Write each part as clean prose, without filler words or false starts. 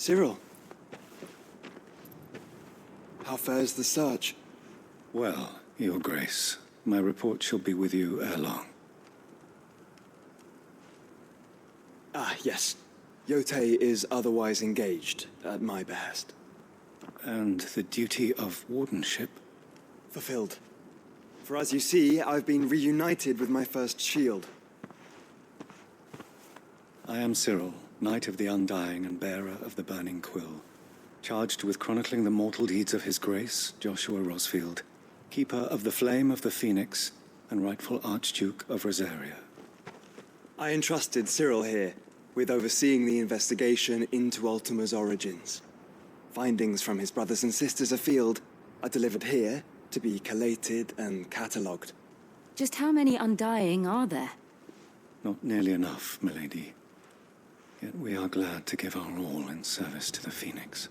Cyril. How fares the search? Well, Your Grace, my report shall be with you ere long. Ah, yes. Yotei is otherwise engaged, at my behest. And the duty of wardenship? Fulfilled. For as you see, I've been reunited with my first shield. I am Cyril, Knight of the Undying and bearer of the Burning Quill, charged with chronicling the mortal deeds of His Grace, Joshua Rosfield, keeper of the Flame of the Phoenix and rightful Archduke of Rosaria. I entrusted Cyril here with overseeing the investigation into Ultima's origins. Findings from his brothers and sisters afield are delivered here to be collated and catalogued. Just how many Undying are there? Not nearly enough, milady. Yet we are glad to give our all in service to the Phoenix.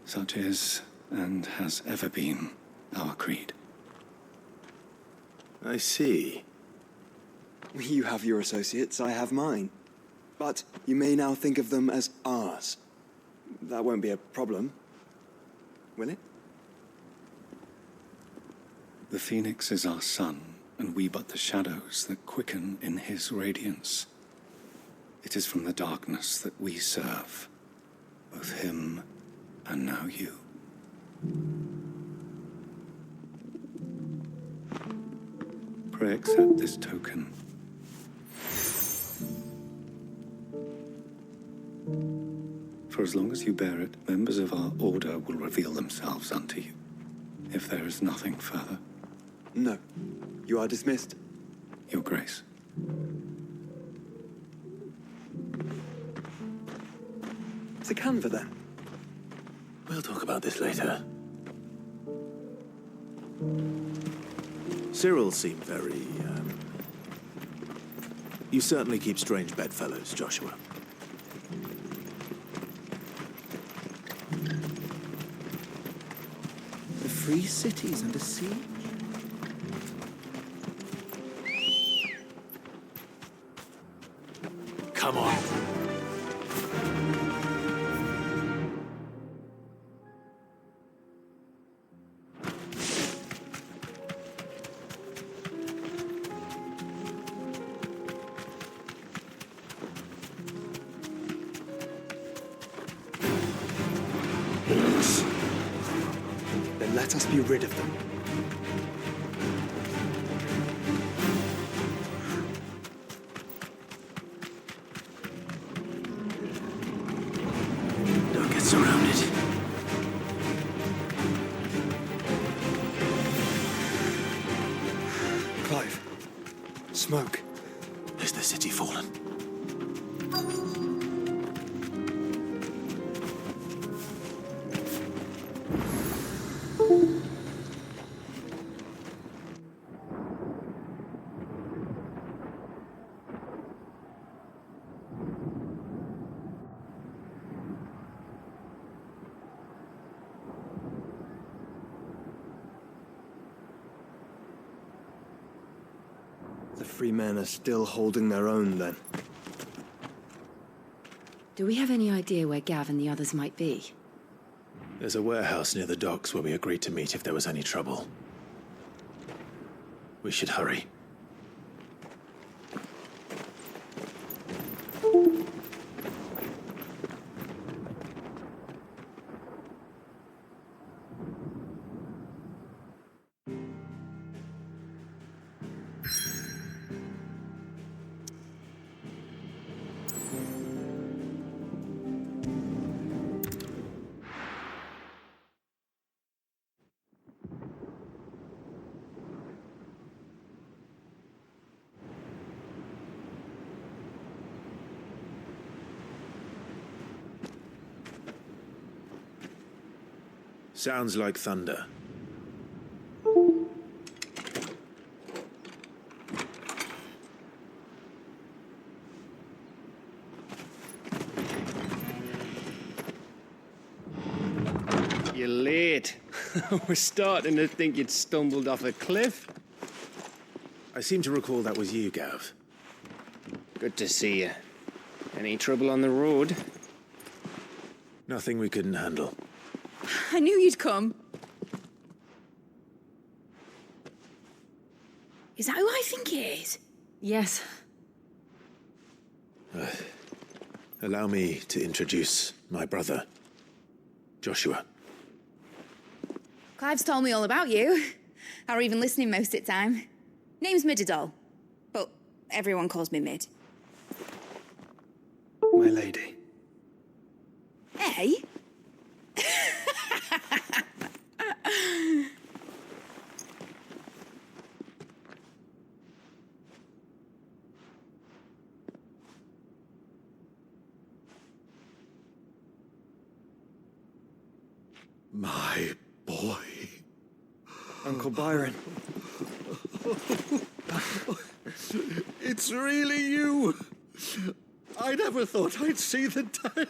Such is, and has ever been, our creed. I see. You have your associates, I have mine. But you may now think of them as ours. That won't be a problem, will it? The Phoenix is our sun, and we but the shadows that quicken in his radiance. It is from the darkness that we serve, both him and now you. Pray accept this token. For as long as you bear it, members of our order will reveal themselves unto you, if there is nothing further. No. You are dismissed. Your Grace. To Canva, then. We'll talk about this later. Cyril seemed very, You certainly keep strange bedfellows, Joshua. The free city's under siege? Come on. Then let us be rid of them. Don't get surrounded. Clive. Smoke. Is the city fallen? The free men are still holding their own, then. Do we have any idea where Gav and the others might be? There's a warehouse near the docks where we agreed to meet if there was any trouble. We should hurry. Sounds like thunder. You're late. We're starting to think you'd stumbled off a cliff. I seem to recall that was you, Gav. Good to see you. Any trouble on the road? Nothing we couldn't handle. I knew you'd come. Is that who I think it is? Yes. Allow me to introduce my brother, Joshua. Clive's told me all about you. Or even listening most of the time. Name's Midadol, but everyone calls me Mid. My lady. Hey? My boy. Uncle Byron. It's really you. I never thought I'd see the day.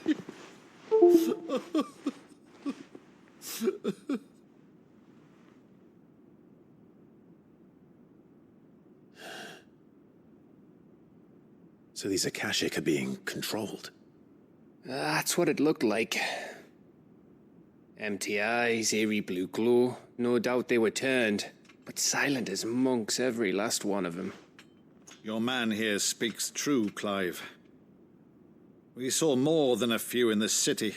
So these Akashic are being controlled. That's what it looked like. Empty eyes, eerie blue glow. No doubt they were turned, but silent as monks, every last one of them. Your man here speaks true, Clive. We saw more than a few in the city.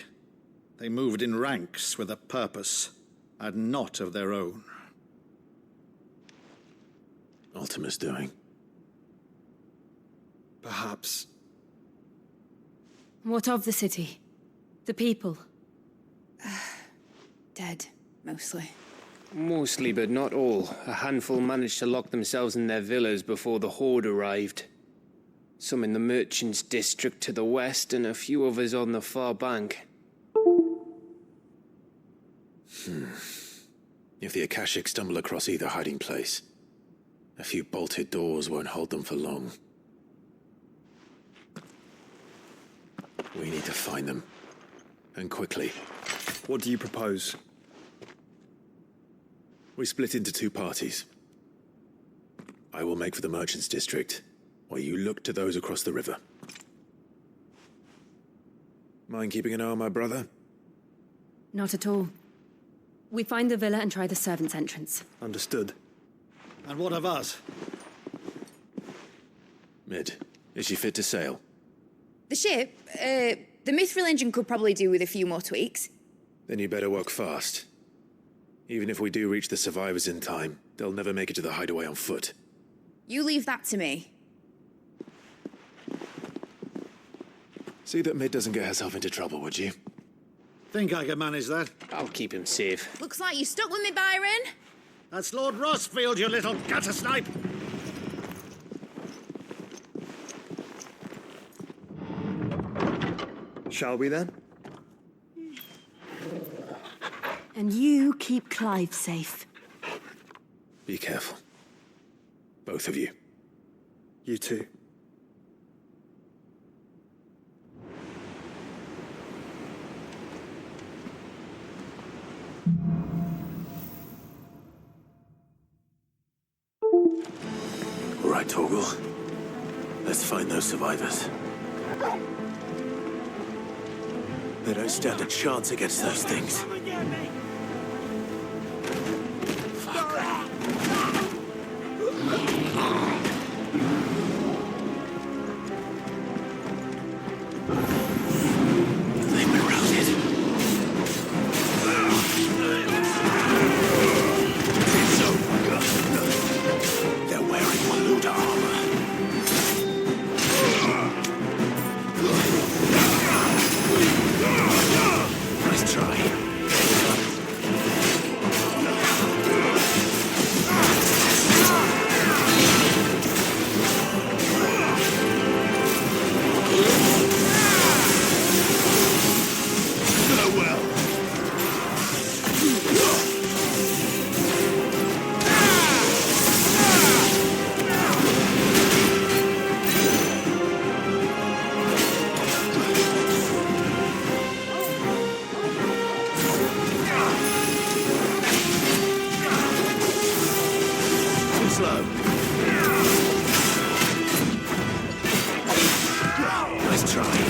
They moved in ranks with a purpose, and not of their own. Ultima's doing. Perhaps. What of the city? The people? Dead, mostly. Mostly, but not all. A handful managed to lock themselves in their villas before the Horde arrived. Some in the Merchants' District to the west, and a few others on the far bank. If the Akashic stumble across either hiding place, a few bolted doors won't hold them for long. We need to find them. And quickly. What do you propose? We split into two parties. I will make for the Merchants' District, while you look to those across the river. Mind keeping an eye on my brother? Not at all. We find the villa and try the servants' entrance. Understood. And what of us? Mid, is she fit to sail? The ship, the Mithril engine could probably do with a few more tweaks. Then you better work fast. Even if we do reach the survivors in time, they'll never make it to the hideaway on foot. You leave that to me. See that Mid doesn't get herself into trouble, would you? Think I can manage that? I'll keep him safe. Looks like you stuck with me, Byron. That's Lord Rossfield, you little gutter snipe! Shall we then? And you keep Clive safe. Be careful. Both of you. You too. All right, Torgal. Let's find those survivors. They don't stand a chance against those things. They've been routed. They're wearing Maluda armor. Nice try. Slow. Nice try.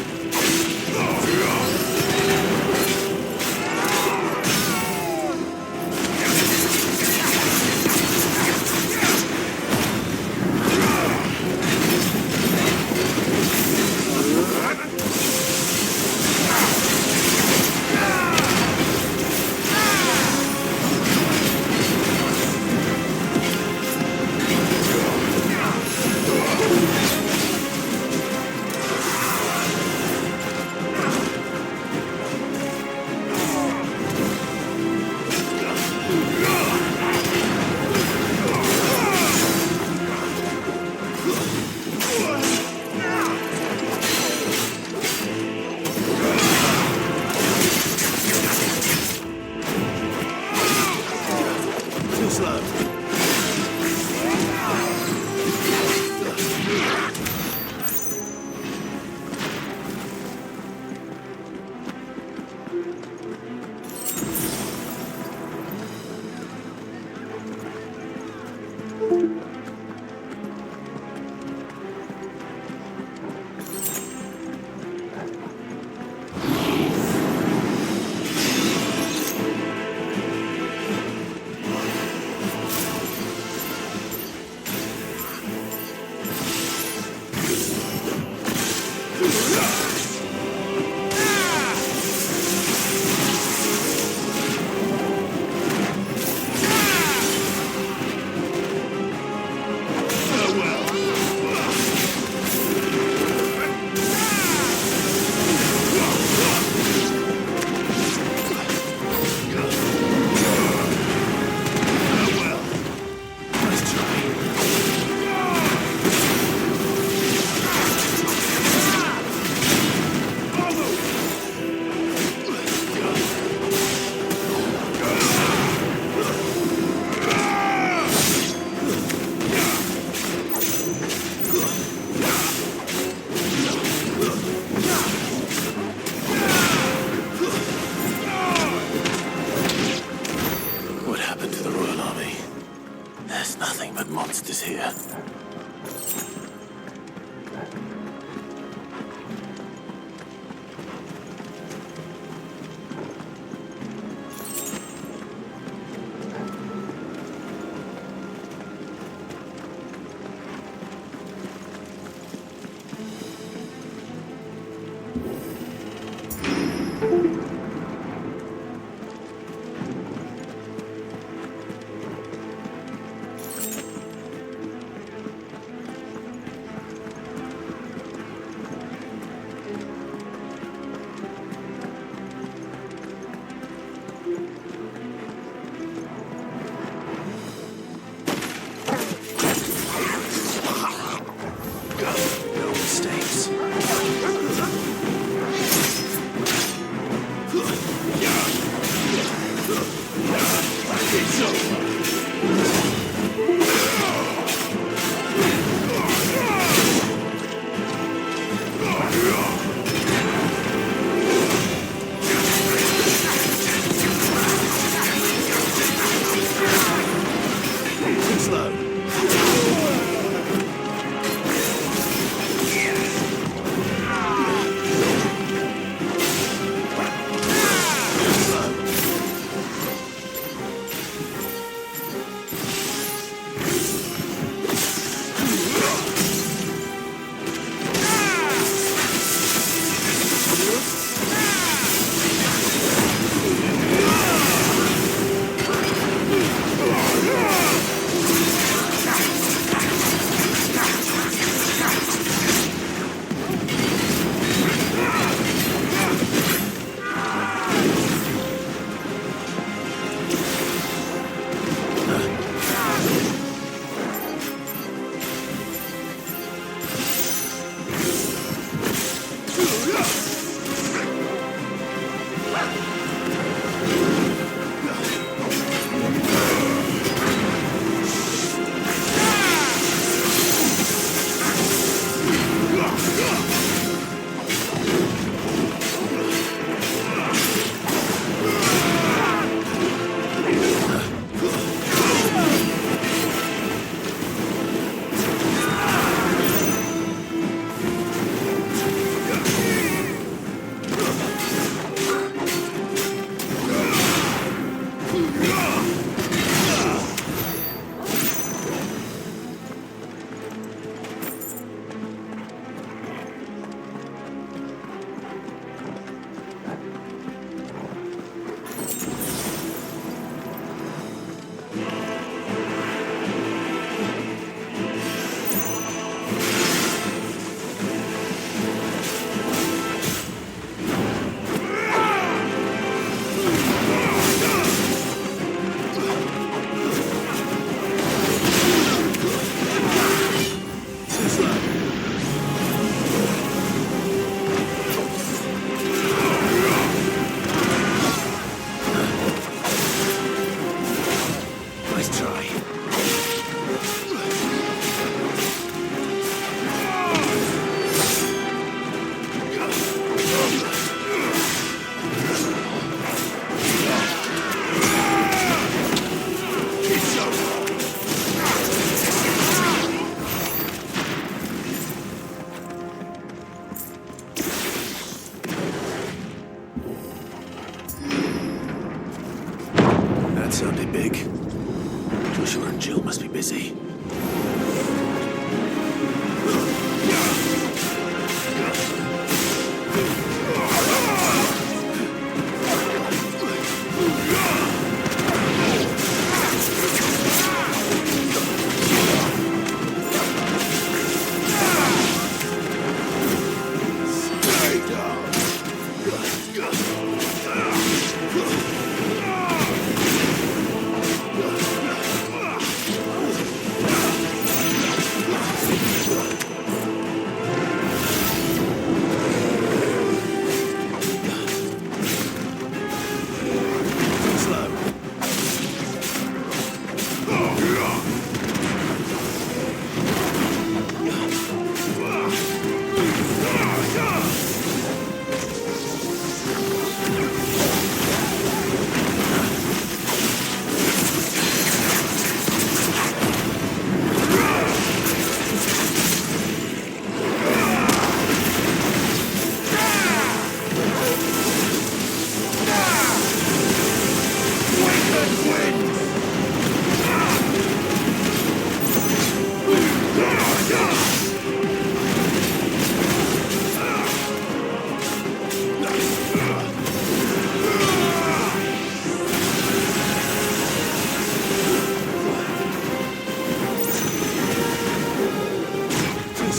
What happened to the Royal Army? There's nothing but monsters here.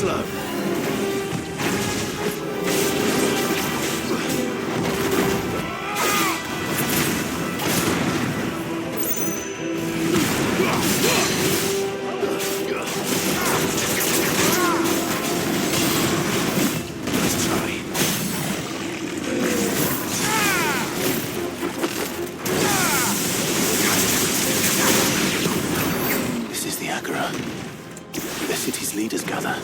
slow. Nice try. This is the Agora. The city's leaders gather.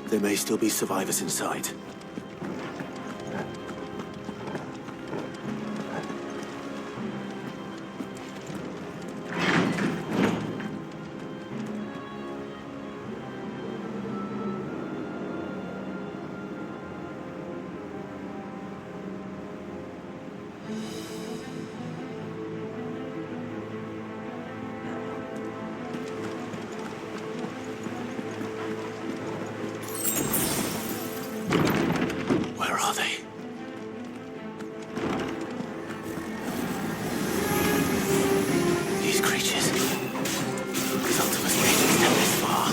There may still be survivors inside. Where are they? These creatures. These Ultimus can't extend this far.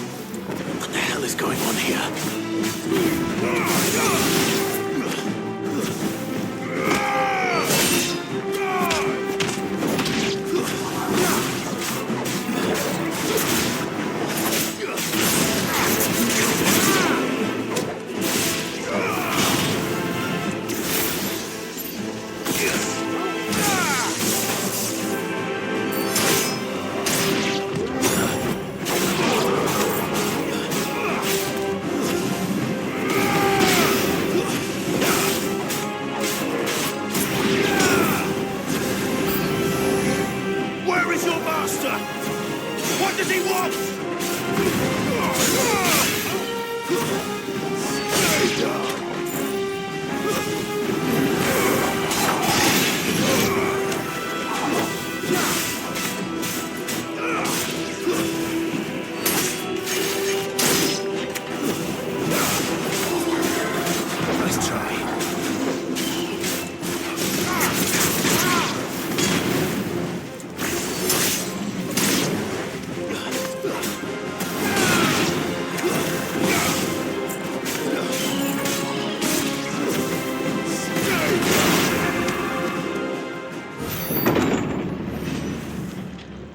What the hell is going on here? Where is your master? What does he want? Stay down. Nice try.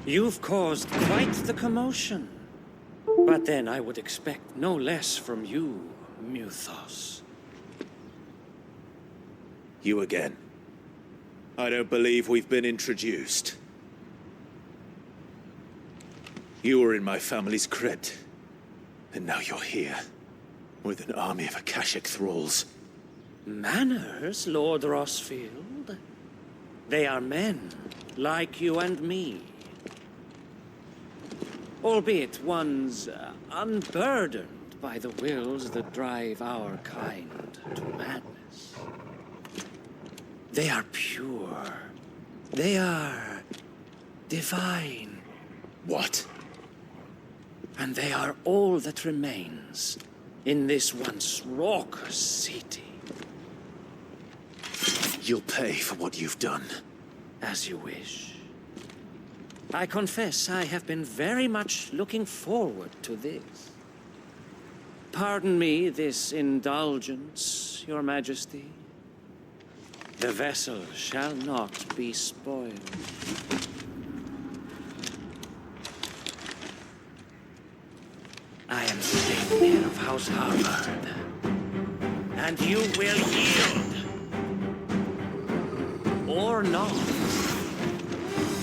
You've caused quite the commotion. But then I would expect no less from you, Muthos. You again. I don't believe we've been introduced. You were in my family's crypt. And now you're here. With an army of Akashic thralls. Manners, Lord Rosfield? They are men, like you and me. Albeit ones unburdened by the wills that drive our kind to madness. They are pure. They are divine. What? And they are all that remains in this once raucous city. You'll pay for what you've done. As you wish. I confess I have been very much looking forward to this. Pardon me this indulgence, Your Majesty. The vessel shall not be spoiled. I am Savior of House Harvard, and you will yield. Or not.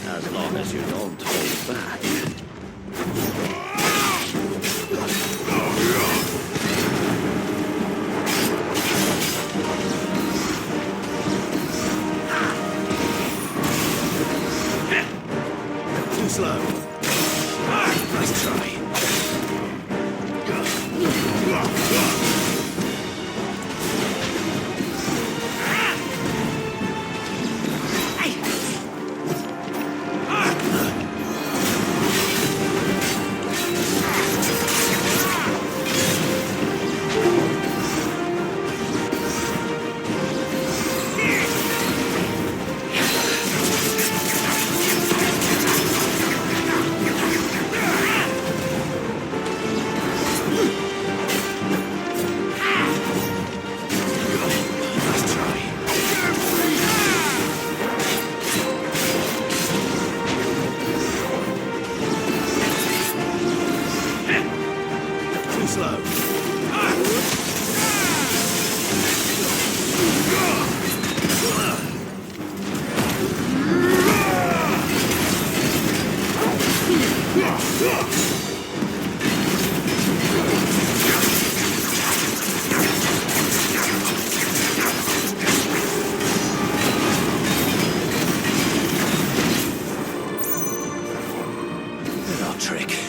As long as you don't hold back. Too slow. Nice try. Too slow. Little trick.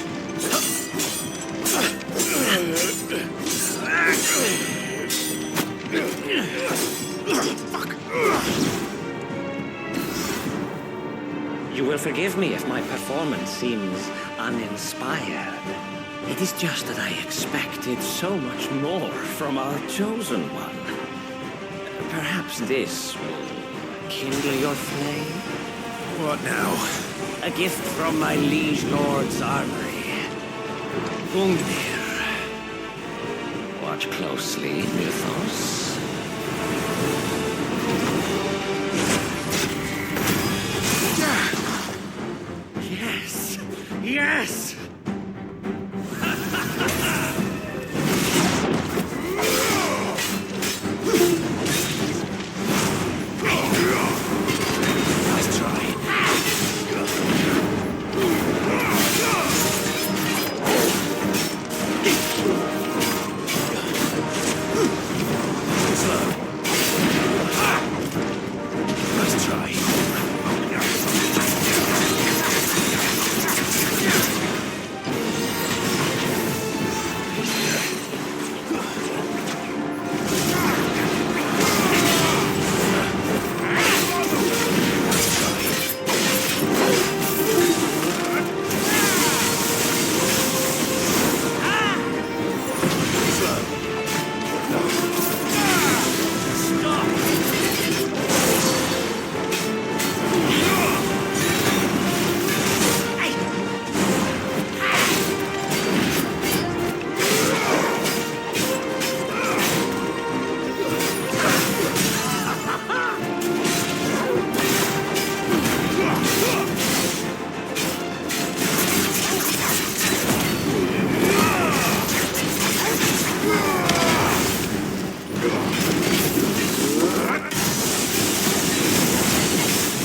You will forgive me if my performance seems uninspired. It is just that I expected so much more from our chosen one. Perhaps this will kindle your flame? What now? A gift from my liege lord's armory. Gungnir. Watch closely, Mythos. Yes! Yes! Nice try. Too slow. Nice try.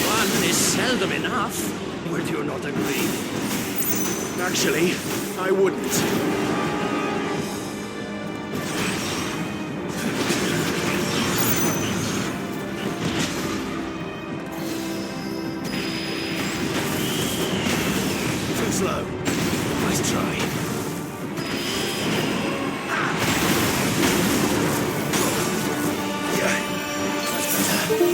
One is seldom enough. Would you not agree? Actually, I wouldn't. Too slow. Nice try. That's better.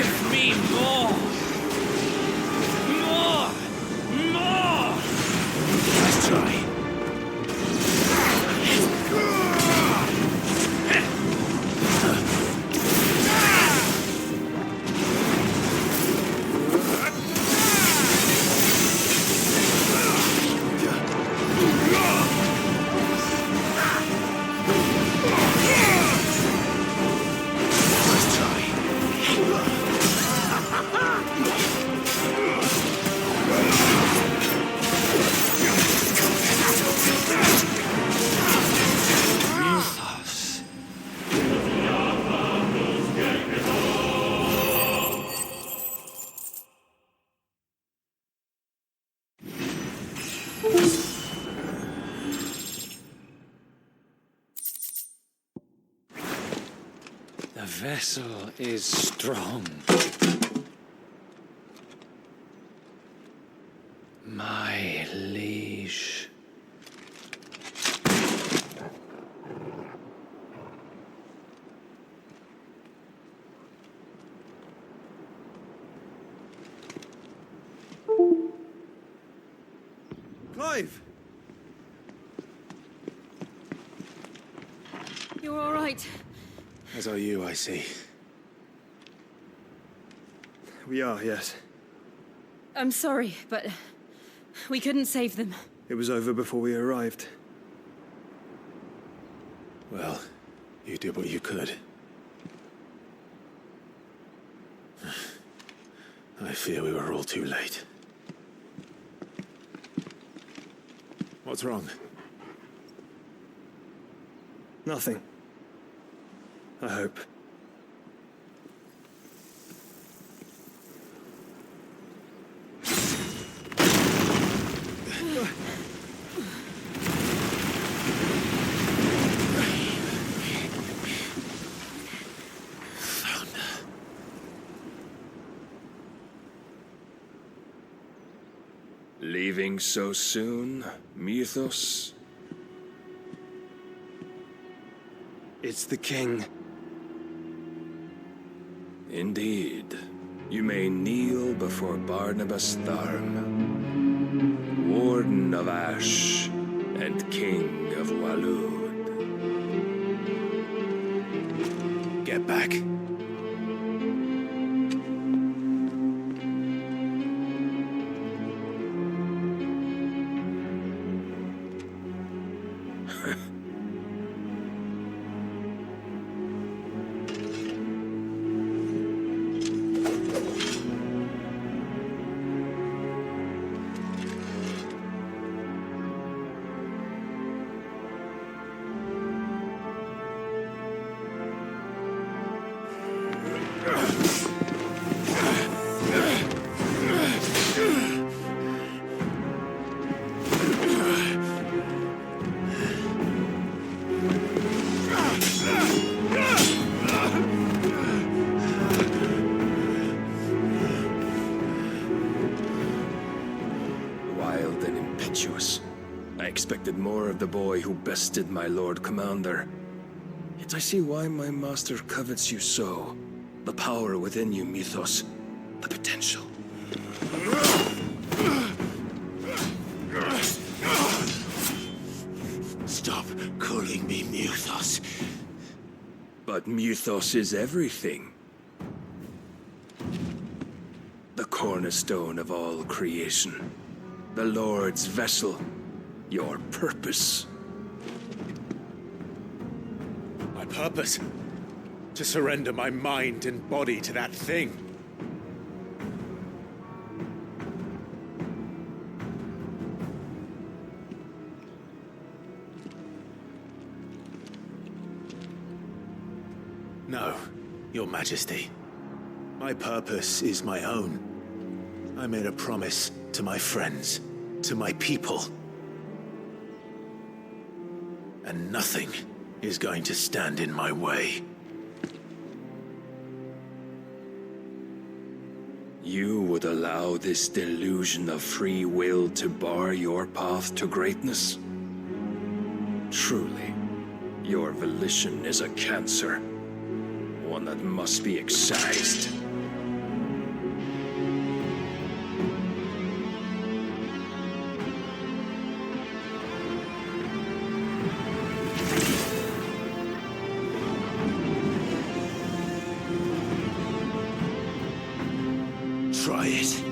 Give me more! More! More! Let's try. The vessel is strong. My liege. Clive! You're all right. As are you, I see. We are, yes. I'm sorry, but we couldn't save them. It was over before we arrived. Well, you did what you could. I fear we were all too late. What's wrong? Nothing. I hope. Leaving so soon, Mythos? It's the king. Indeed. You may kneel before Barnabas Tharm, Warden of Ash and King of Walud. Get back. Wild and impetuous. I expected more of the boy who bested my Lord Commander. Yet I see why my master covets you so. The power within you, Mythos. The potential. Stop calling me Mythos. But Mythos is everything. The cornerstone of all creation. The Lord's vessel. Your purpose. My purpose? To surrender my mind and body to that thing. No, Your Majesty. My purpose is my own. I made a promise to my friends, to my people. And nothing is going to stand in my way. You would allow this delusion of free will to bar your path to greatness? Truly, your volition is a cancer. One that must be excised. it.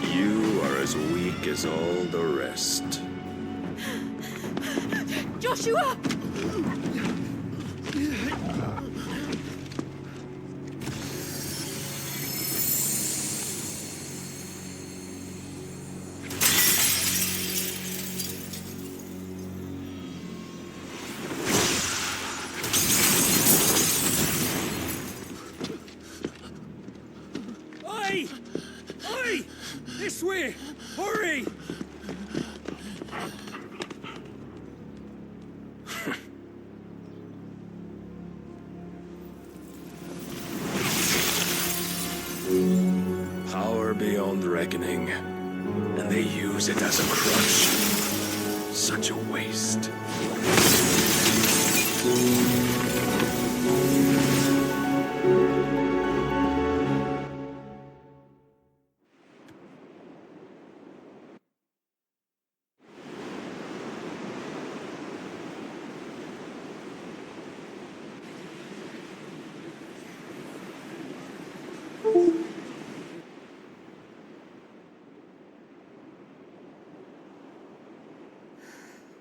You are as weak as all the rest. Joshua! Oi! Oi! This way! Hurry! Power beyond reckoning, and they use it as a crutch. Such a waste.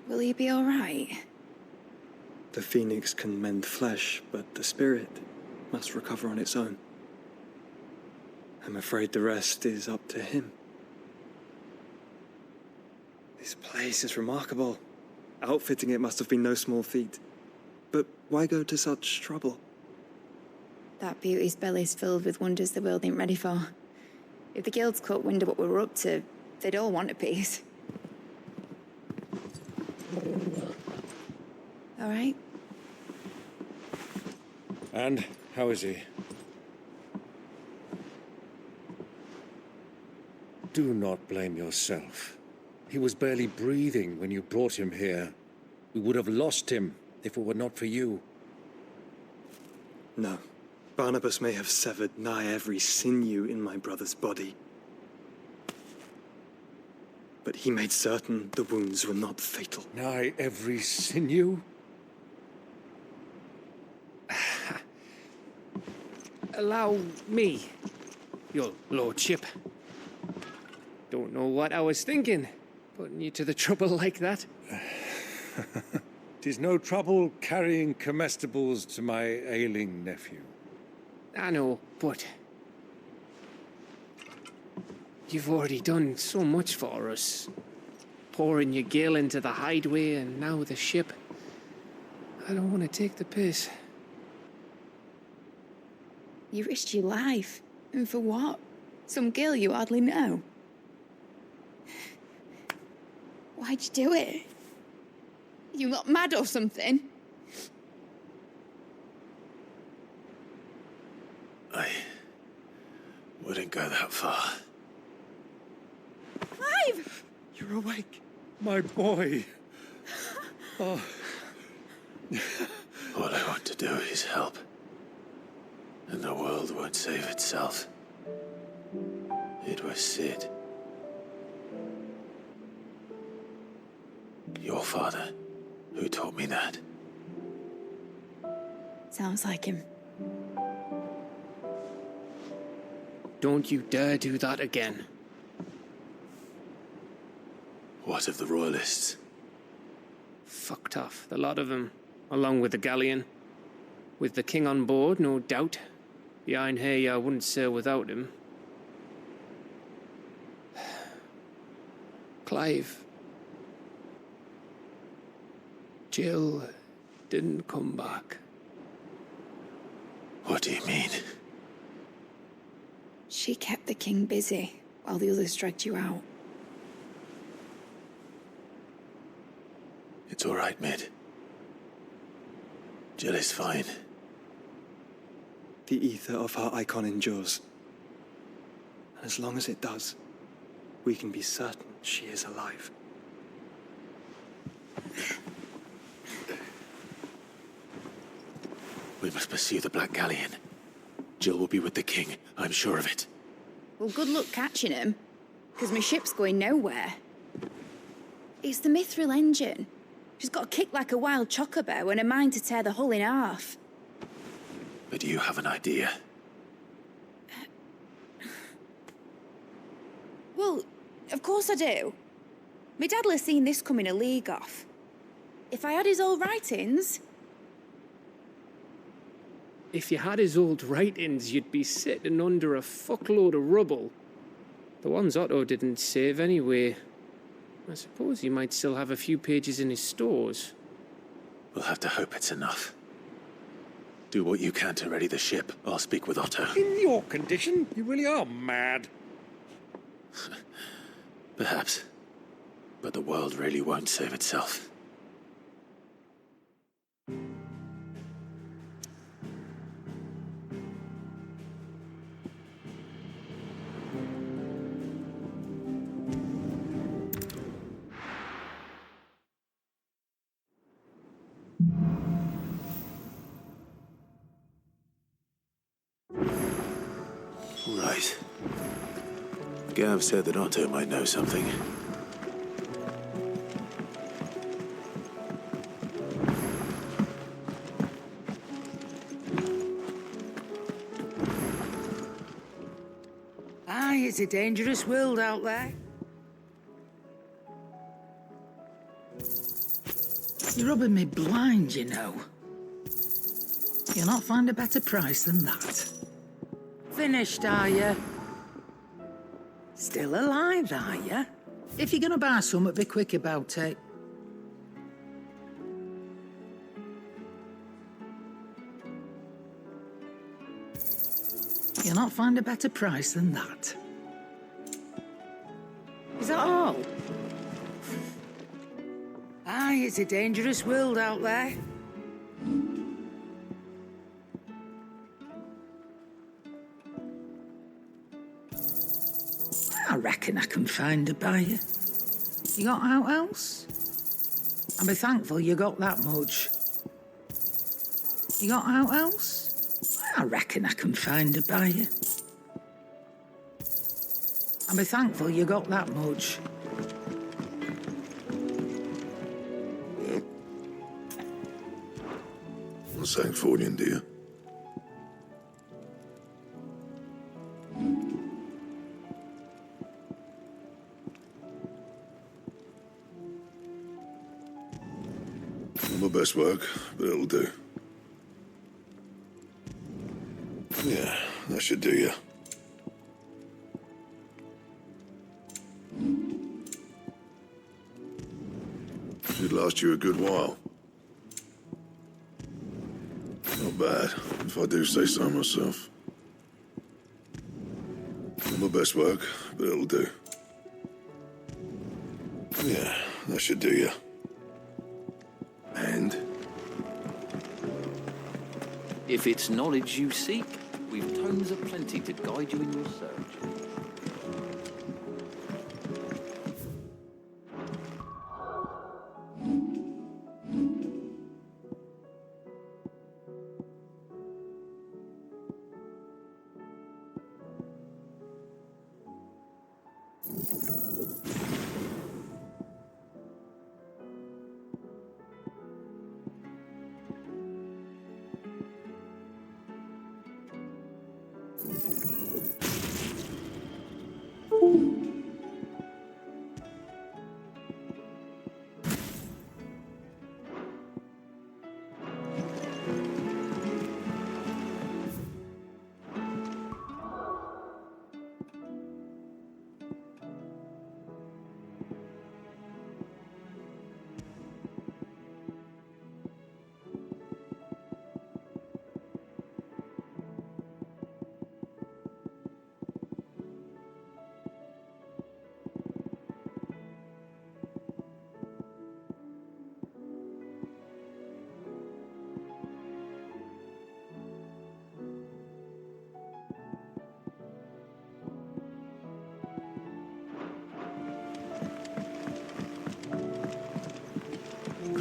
Will he be all right? The phoenix can mend flesh, but the spirit must recover on its own. I'm afraid the rest is up to him. This place is remarkable. Outfitting it must have been no small feat. But why go to such trouble? That beauty's belly's filled with wonders the world ain't ready for. If the guilds caught wind of what we were up to, they'd all want a piece. All right? And how is he? Do not blame yourself. He was barely breathing when you brought him here. We would have lost him if it were not for you. No. Barnabas may have severed nigh every sinew in my brother's body. But he made certain the wounds were not fatal. Nigh every sinew? Allow me, your lordship. Don't know what I was thinking, putting you to the trouble like that. 'Tis no trouble carrying comestibles to my ailing nephew. I know, but you've already done so much for us. Pouring your gil into the hideaway and now the ship. I don't want to take the piss. You risked your life. And for what? Some girl you hardly know. Why'd you do it? You not mad or something? I wouldn't go that far. Clive! You're awake. My boy! Oh. All I want to do is help. And the world won't save itself. It was Sid. Your father, who taught me that. Sounds like him. Don't you dare do that again. What of the Royalists? Fucked off, the lot of them, along with the galleon. With the king on board, no doubt. The Iron Hair wouldn't sail without him. Clive. Jill didn't come back. What do you mean? She kept the king busy while the others dragged you out. It's all right, Mid. Jill is fine. The ether of her icon endures. And as long as it does, we can be certain she is alive. We must pursue the Black Galleon. Jill will be with the king, I'm sure of it. Well, good luck catching him, because my ship's going nowhere. It's the Mithril engine. She's got a kick like a wild chocobo and a mind to tear the hull in half. But do you have an idea? Well, of course I do. My dad'll have seen this coming a league off. If I had his old writings... If you had his old writings, you'd be sitting under a fuckload of rubble. The ones Otto didn't save anyway. I suppose he might still have a few pages in his stores. We'll have to hope it's enough. Do what you can to ready the ship. I'll speak with Otto. In your condition, you really are mad. Perhaps. But the world really won't save itself. Right. Gav said that Otto might know something. Aye, it's a dangerous world out there. You're rubbing me blind, you know. You'll not find a better price than that. Finished, are you? Still alive, are you? If you're gonna buy something, be quick about it. You'll not find a better price than that. Is that all? Aye, it's a dangerous world out there. I reckon I can find a buyer. You got out else? I'll be thankful you got that much. You got out else? I reckon I can find a buyer. I'll be thankful you got that much. What's Sancfordian, dear? Not my best work, but it'll do. Yeah, that should do you. Should last you a good while. Not bad, if I do say so myself. Not my best work, but it'll do. Yeah, that should do you. And? If it's knowledge you seek, we've tomes aplenty to guide you in your search.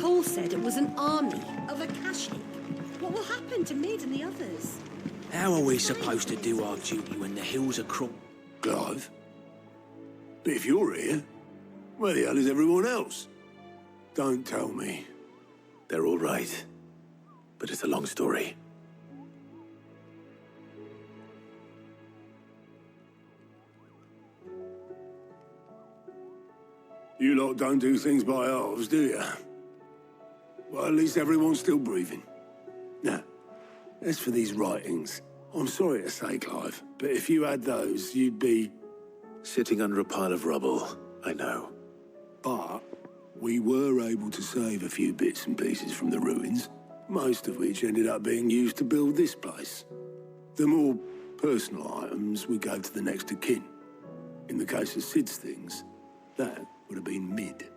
Cole said it was an army of Akashic. What will happen to Mid and the others? How are we supposed to do our duty when the hills are Clive? But if you're here, where the hell is everyone else? Don't tell me. They're all right. But it's a long story. You lot don't do things by halves, do you? Well, at least everyone's still breathing. Now, as for these writings, I'm sorry to say, Clive, but if you had those, you'd be... Sitting under a pile of rubble, I know. But we were able to save a few bits and pieces from the ruins, most of which ended up being used to build this place. The more personal items we gave to the next of kin. In the case of Sid's things, that would have been Mid.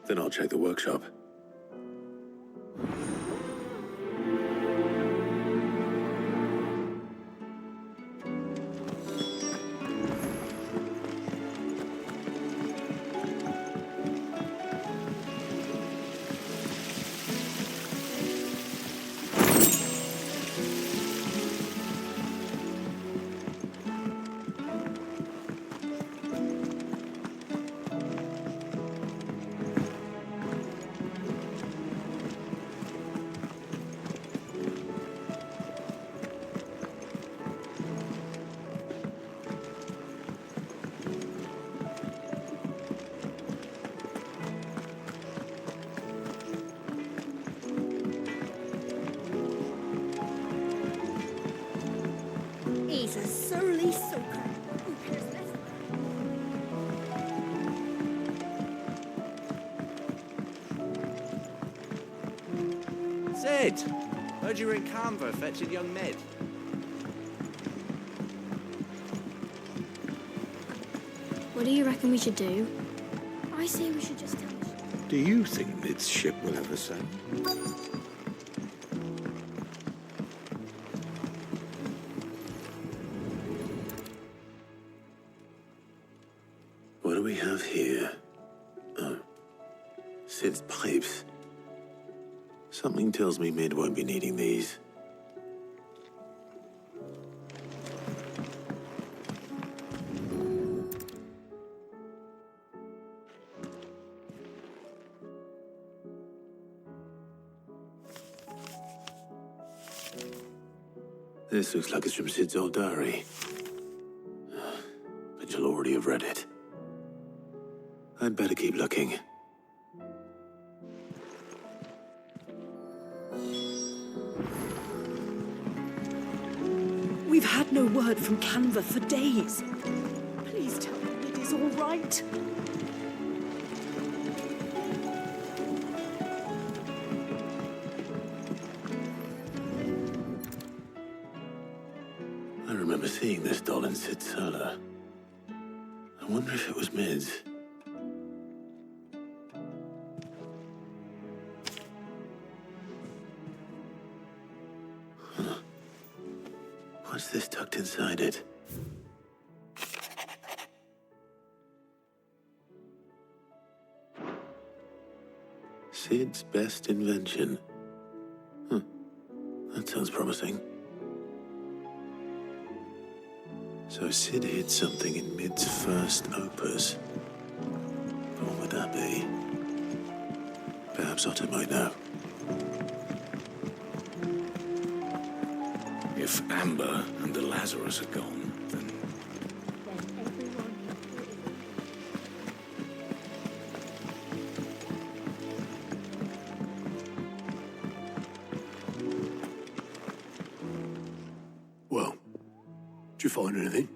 Then I'll check the workshop. He's a surly soaker. Sid! Heard you were in Canva fetching young Mid. What do you reckon we should do? I say we should just tell him. Do you think Mid's ship will ever sail? What do we have here? Oh. Sid's pipes. Something tells me Mid won't be needing these. This looks like it's from Sid's old diary. But you'll already have read it. I'd better keep looking. We've had no word from Canva for days. Please tell me it is all right. I remember seeing this doll in Sid's cellar. I wonder if it was Mid's. Huh. What's this tucked inside it? Sid's best invention. Huh. That sounds promising. So Sid hid something in Mid's first opus. But what would that be? Perhaps Otto might know. If Amber and the Lazarus are gone, then... Well, did you find anything?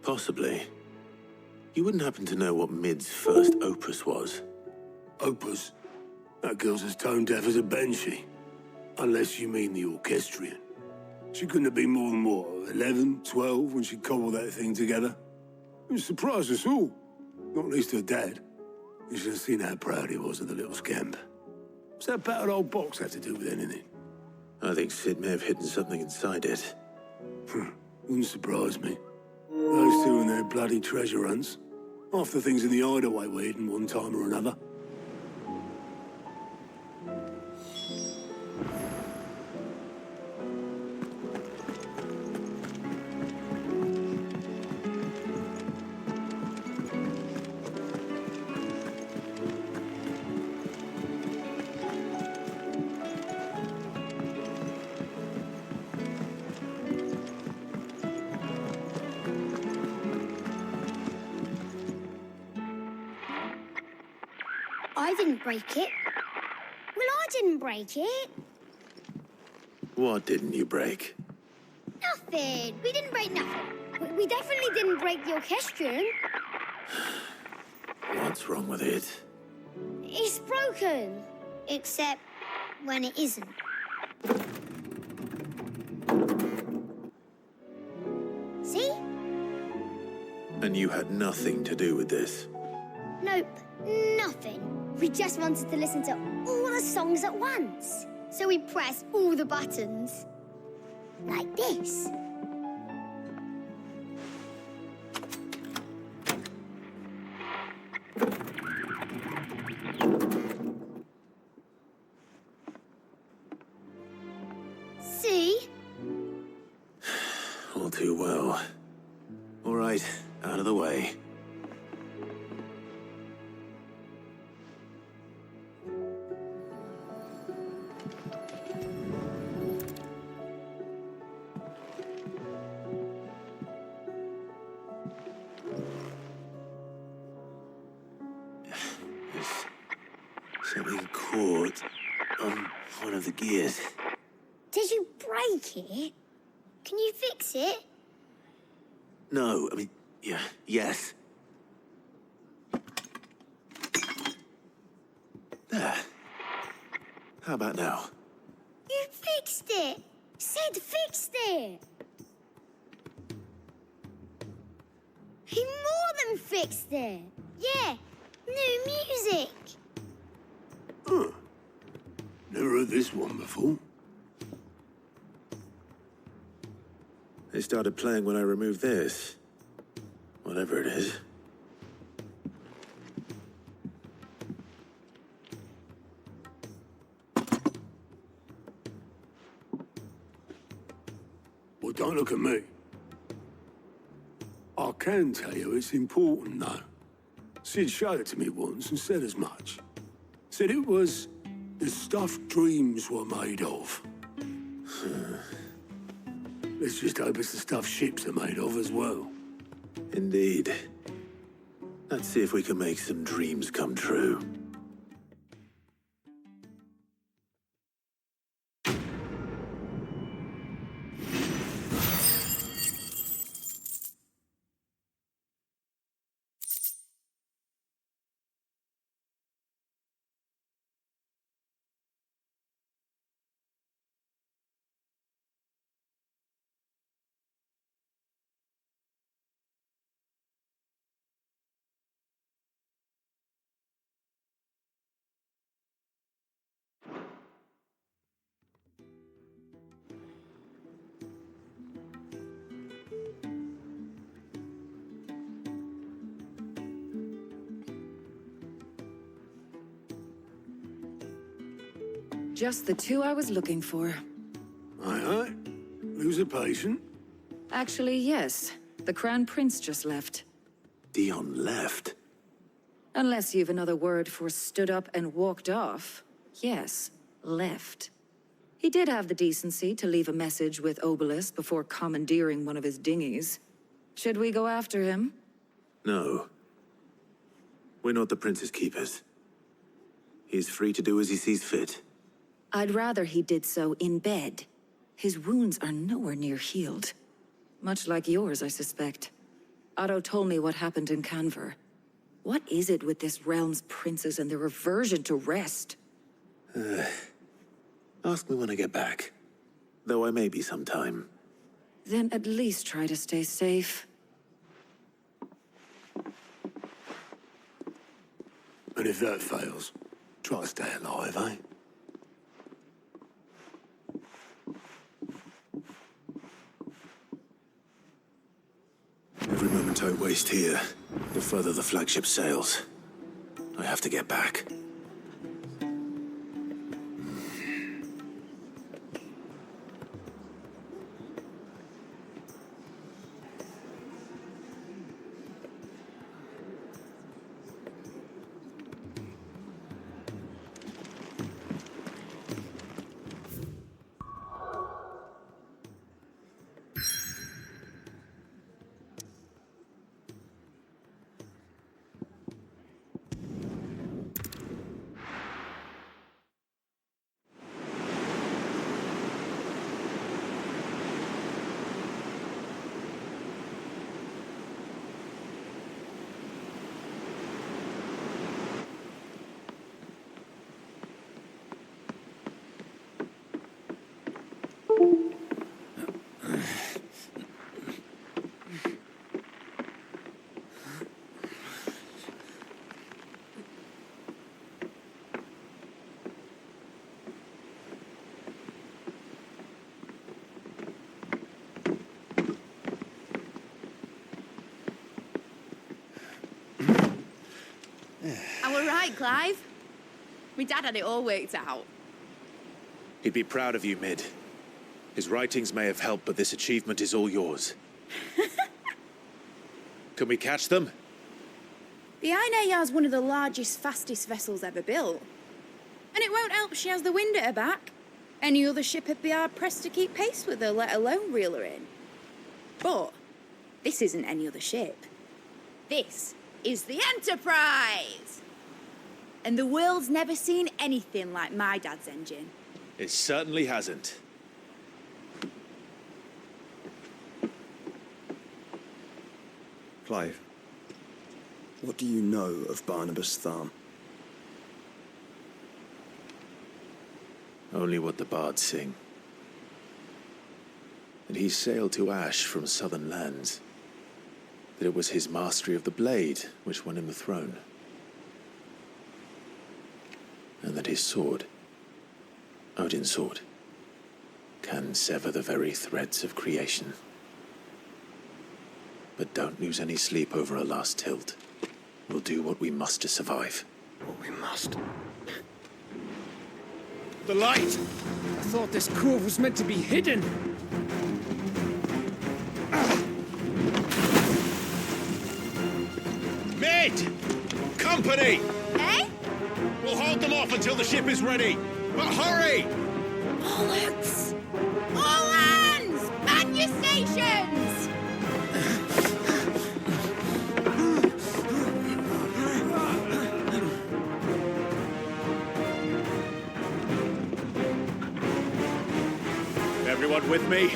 Possibly. You wouldn't happen to know what Mid's first opus was? Opus? That girl's as tone deaf as a banshee. Unless you mean the orchestrion. She couldn't have been more than, what, 11, 12 when she cobbled that thing together? It surprised us all. Not least her dad. You should have seen how proud he was of the little scamp. What's that battered old box have to do with anything? I think Sid may have hidden something inside it. Wouldn't surprise me. Those two and their bloody treasure hunts. Half the things in the hideaway were hidden one time or another. I didn't break it. Well, I didn't break it. What didn't you break? Nothing. We didn't break nothing. We definitely didn't break the orchestrion. What's wrong with it? It's broken. Except when it isn't. See? And you had nothing to do with this? Nope, nothing. We just wanted to listen to all the songs at once. So we pressed all the buttons. Like this. See? All too well. All right, out of the way. Something caught on one of the gears. Did you break it? Can you fix it? No, I mean, yeah, yes. There. How about now? You fixed it! Sid fixed it! He more than fixed it! Yeah, new music! Huh. Never heard this one before. They started playing when I removed this. Whatever it is. Well, don't look at me. I can tell you it's important, though. Sid showed it to me once and said as much. Said it was the stuff dreams were made of. Let's just hope it's the stuff ships are made of as well. Indeed. Let's see if we can make some dreams come true. Just the two I was looking for. Aye, aye. Lose a patient? Actually, yes. The Crown Prince just left. Dion left? Unless you've another word for stood up and walked off. Yes, left. He did have the decency to leave a message with Obelisk before commandeering one of his dinghies. Should we go after him? No. We're not the Prince's keepers. He's free to do as he sees fit. I'd rather he did so in bed. His wounds are nowhere near healed. Much like yours, I suspect. Otto told me what happened in Canver. What is it with this realm's princes and their aversion to rest? Ask me when I get back. Though I may be sometime. Then at least try to stay safe. And if that fails, try to stay alive, eh? Every moment I waste here, the further the flagship sails. I have to get back. right, Clive. My dad had it all worked out. He'd be proud of you, Mid. His writings may have helped, but this achievement is all yours. Can we catch them? The Ainayar's one of the largest, fastest vessels ever built. And it won't help she has the wind at her back. Any other ship would be hard-pressed to keep pace with her, let alone reel her in. But this isn't any other ship. This is the Enterprise! And the world's never seen anything like my dad's engine. It certainly hasn't. Clive, what do you know of Barnabas Tharm? Only what the bards sing. That he sailed to Ash from southern lands. That it was his mastery of the blade which won him the throne. And that his sword, Odin's sword, can sever the very threads of creation. But don't lose any sleep over a last tilt. We'll do what we must to survive. What we must. The light! I thought this cove was meant to be hidden. Mid! Company! Eh? We'll hold them off until the ship is ready. But hurry! Bollocks! All hands! Man your stations! Everyone with me?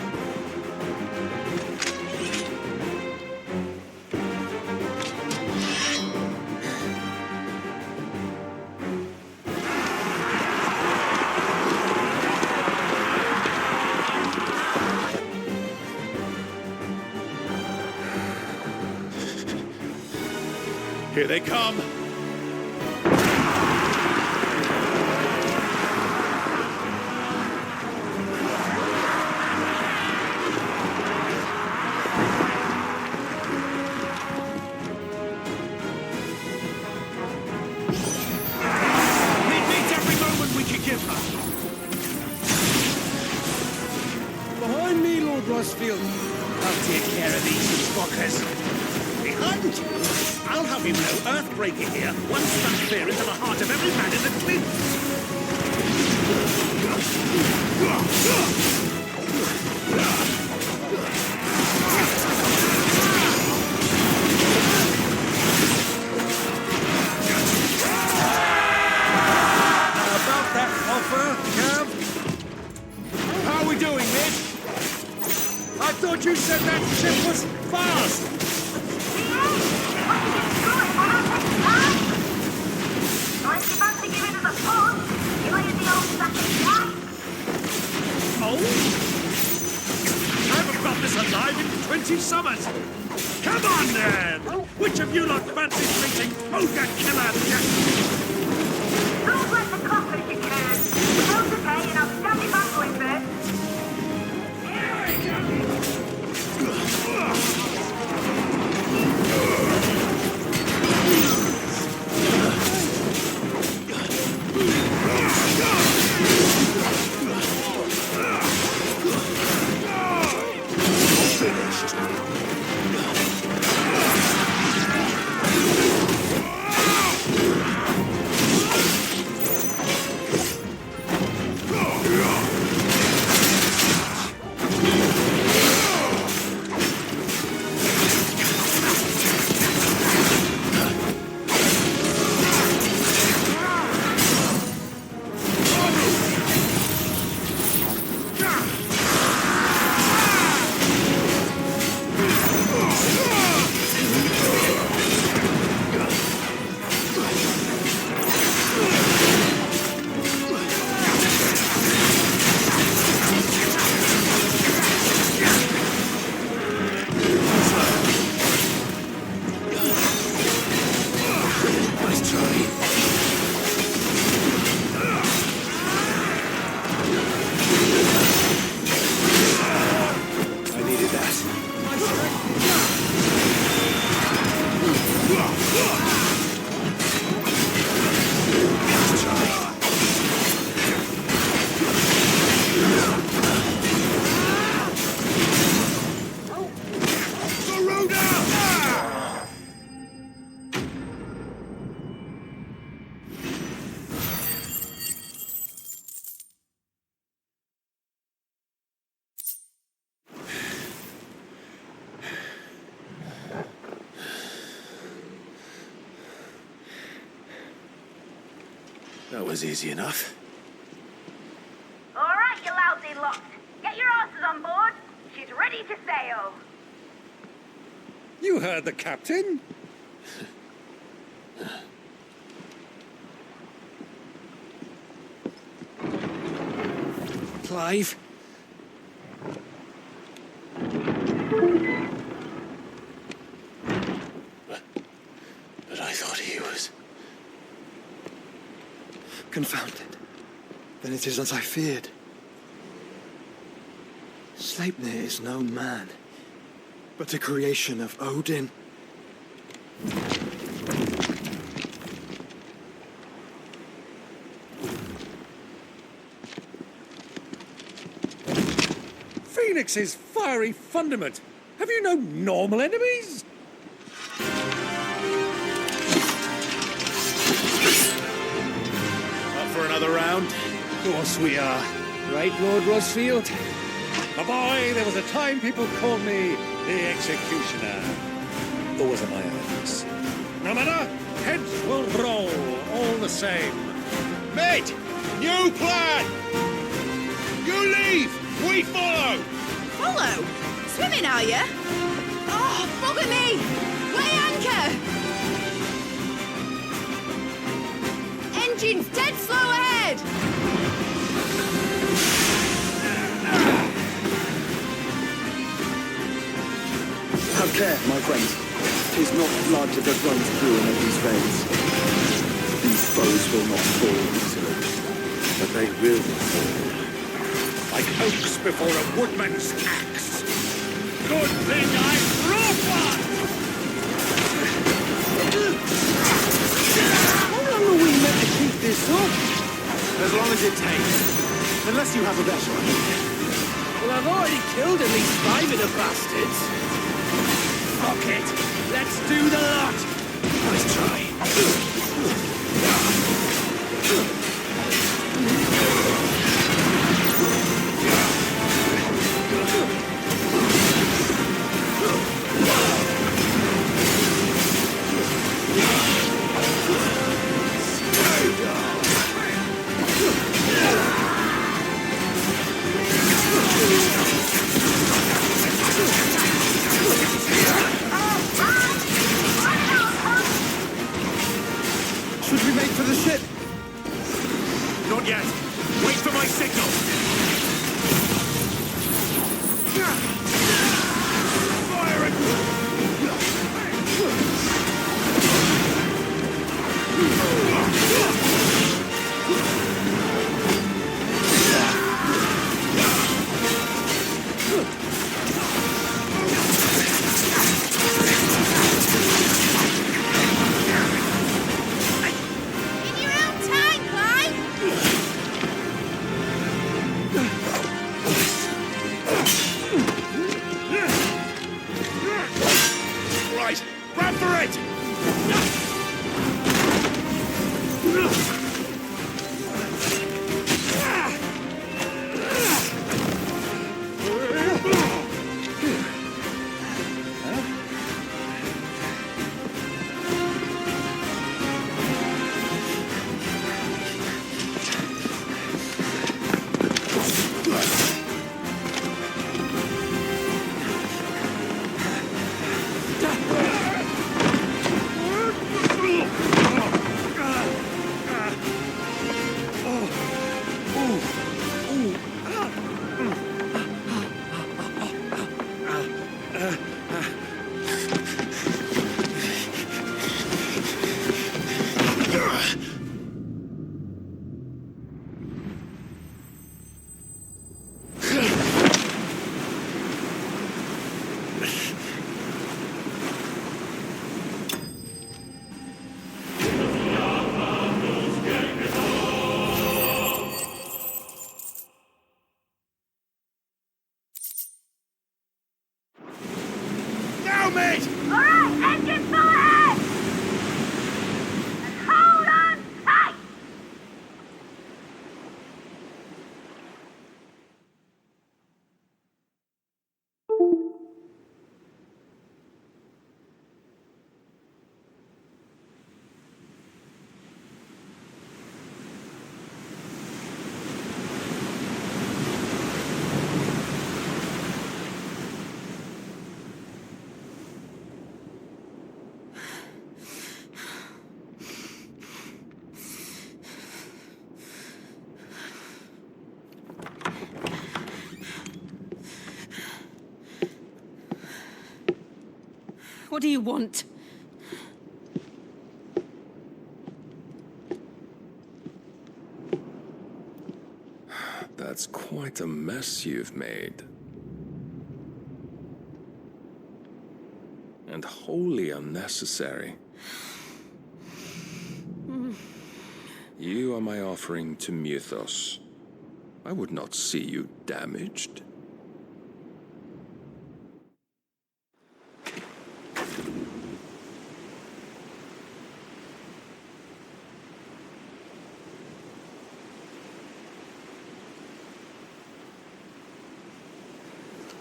Here they come! Behind me, Lord Rosfield. I'll take care of these fuckers. Behind you? I'll have you know, Earthbreaker here once stuck fear into the heart of every man in the About that offer, Cav? How are we doing, Mid? I thought you said that ship was fast! Oh? I haven't felt this alive in 20 summers! Come on, then! Which of you lot fancies meeting Ogre Killer Jack? Don't let the coffee get carried. Hold the pay and I'll stand it back going first. Here we go! That was easy enough. All right, you lousy lot. Get your asses on board. She's ready to sail. You heard the captain. Clive? But I thought he was... Confounded. Then it is as I feared. Sleipnir is no man, but a creation of Odin. Phoenix's fiery fundament. Have you no normal enemies? Up for another round? Of course we are. Right, Lord Rosfield? My boy, there was a time people called me the Executioner. Always at my earnings. No matter, heads will roll all the same. Mate! New plan! You leave! We follow! Follow? Swimming, are you? Oh, bugger me! Weigh anchor! Engine's dead slow ahead! Have care, my friends. 'Tis not blood that runs through in these veins. These foes will not fall easily, But they will fall. Like oaks before a woodman's axe. Good thing I brought one! How long are we meant to keep this up? As long as it takes. Unless you have a better idea. Well, I've already killed at least 5 of the bastards. Fuck it. Let's do the lot. Nice try. Should we make for the ship? Not yet. Wait for my signal. Fire In your own time, Clive! Right, grab for it! Now, mate! All right, engine full ahead! And hold on tight! What do you want? That's quite a mess you've made. And wholly unnecessary. You are my offering to Mythos. I would not see you damaged.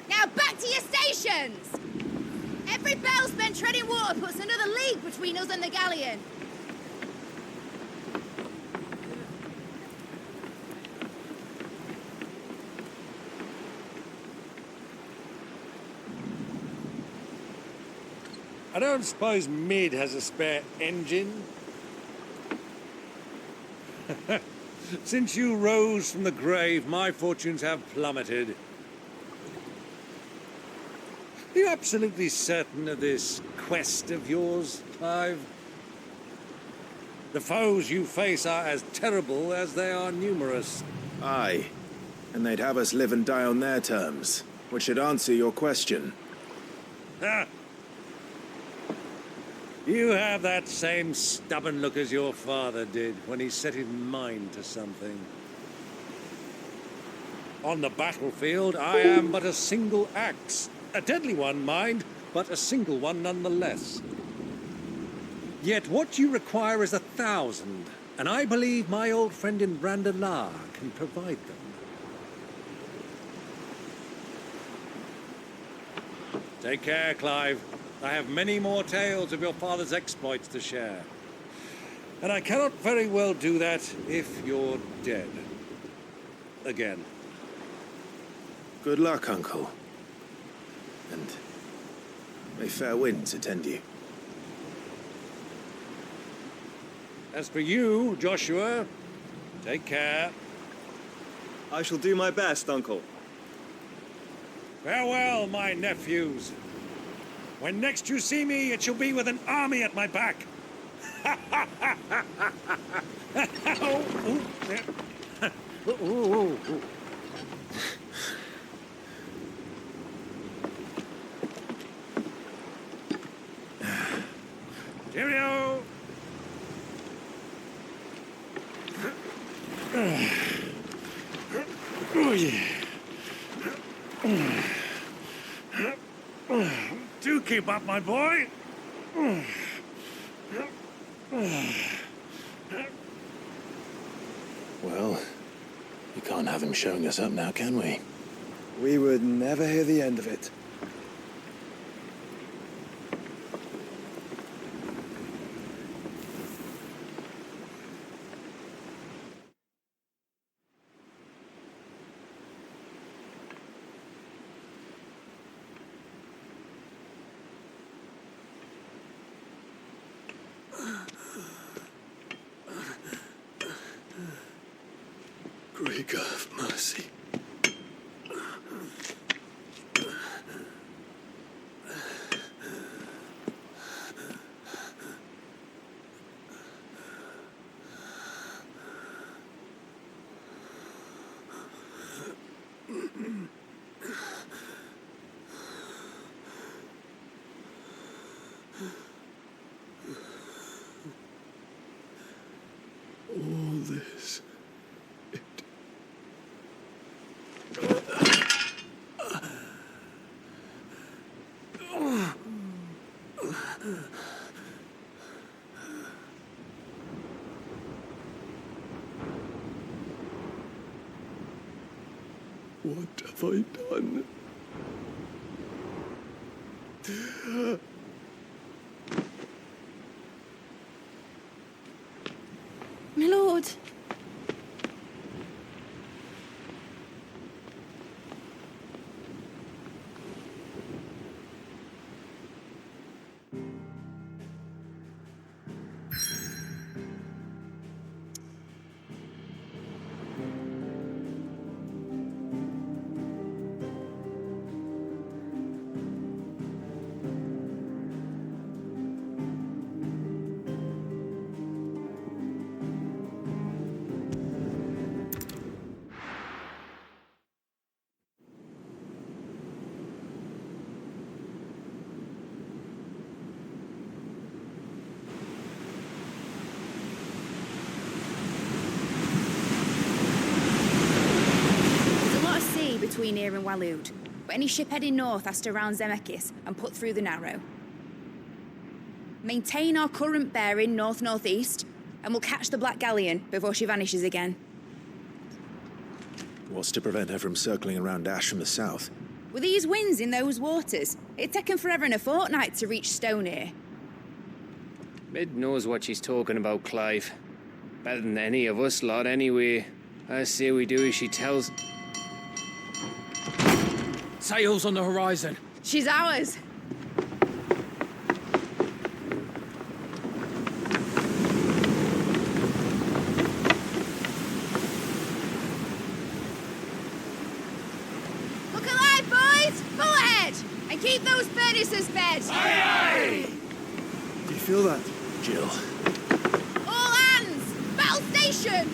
Now back to your stations! Every bell spent treading water puts another league between us and the galleon. I don't suppose Mid has a spare engine? Since you rose from the grave, my fortunes have plummeted. Are you absolutely certain of this quest of yours, Clive? The foes you face are as terrible as they are numerous. Aye, and they'd have us live and die on their terms, which should answer your question. Ha! You have that same stubborn look as your father did when he set his mind to something. On the battlefield, I am but a single axe. A deadly one, mind, but a single one nonetheless. Yet what you require is 1,000, and I believe my old friend in Randalar can provide them. Take care, Clive. I have many more tales of your father's exploits to share. And I cannot very well do that if you're dead. Again. Good luck, Uncle. And may fair winds attend you. As for you, Joshua, take care. I shall do my best, Uncle. Farewell, my nephews. When next you see me, it shall be with an army at my back. Cheerio! Oh, yeah. Do keep up, my boy. Well, we can't have him showing us up now, can we? We would never hear the end of it. Great God of mercy. All this. What have I done? My lord. between here and Waloed. But any ship heading north has to round Zemeckis and put through the Narrow. Maintain our current bearing north-northeast, and we'll catch the Black Galleon before she vanishes again. What's to prevent her from circling around Ash from the south? With these winds in those waters, it'd taken forever and a fortnight to reach Stonehere. Mid knows what she's talking about, Clive. Better than any of us lot, anyway. I say we do as she tells. Sails on the horizon. She's ours. Look alive, boys! Full ahead! And keep those furnaces fed! Aye, aye! Do you feel that, Jill? All hands! Battle stations!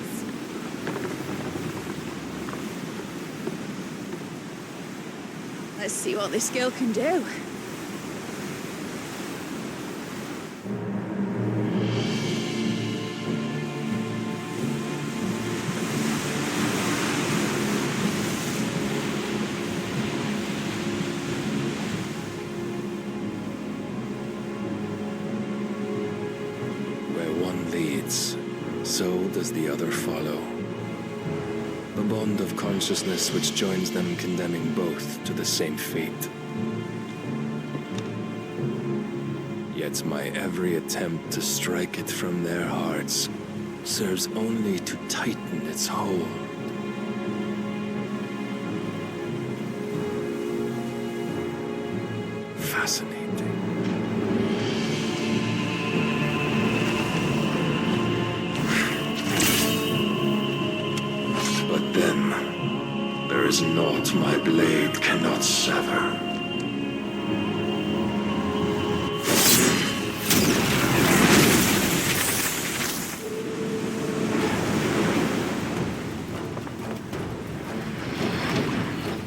Let's see what this girl can do. Where one leads, so does the other follow. The bond of consciousness which joins them condemning both to the same fate. Yet my every attempt to strike it from their hearts serves only to tighten its hold. Fascinating. But then, there is naught my blade cannot sever.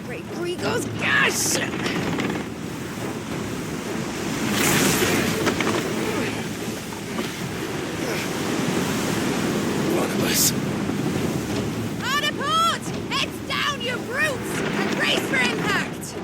Great Grigor's gas! Barnabas. Hard a port! Heads down, you brutes! And brace for impact!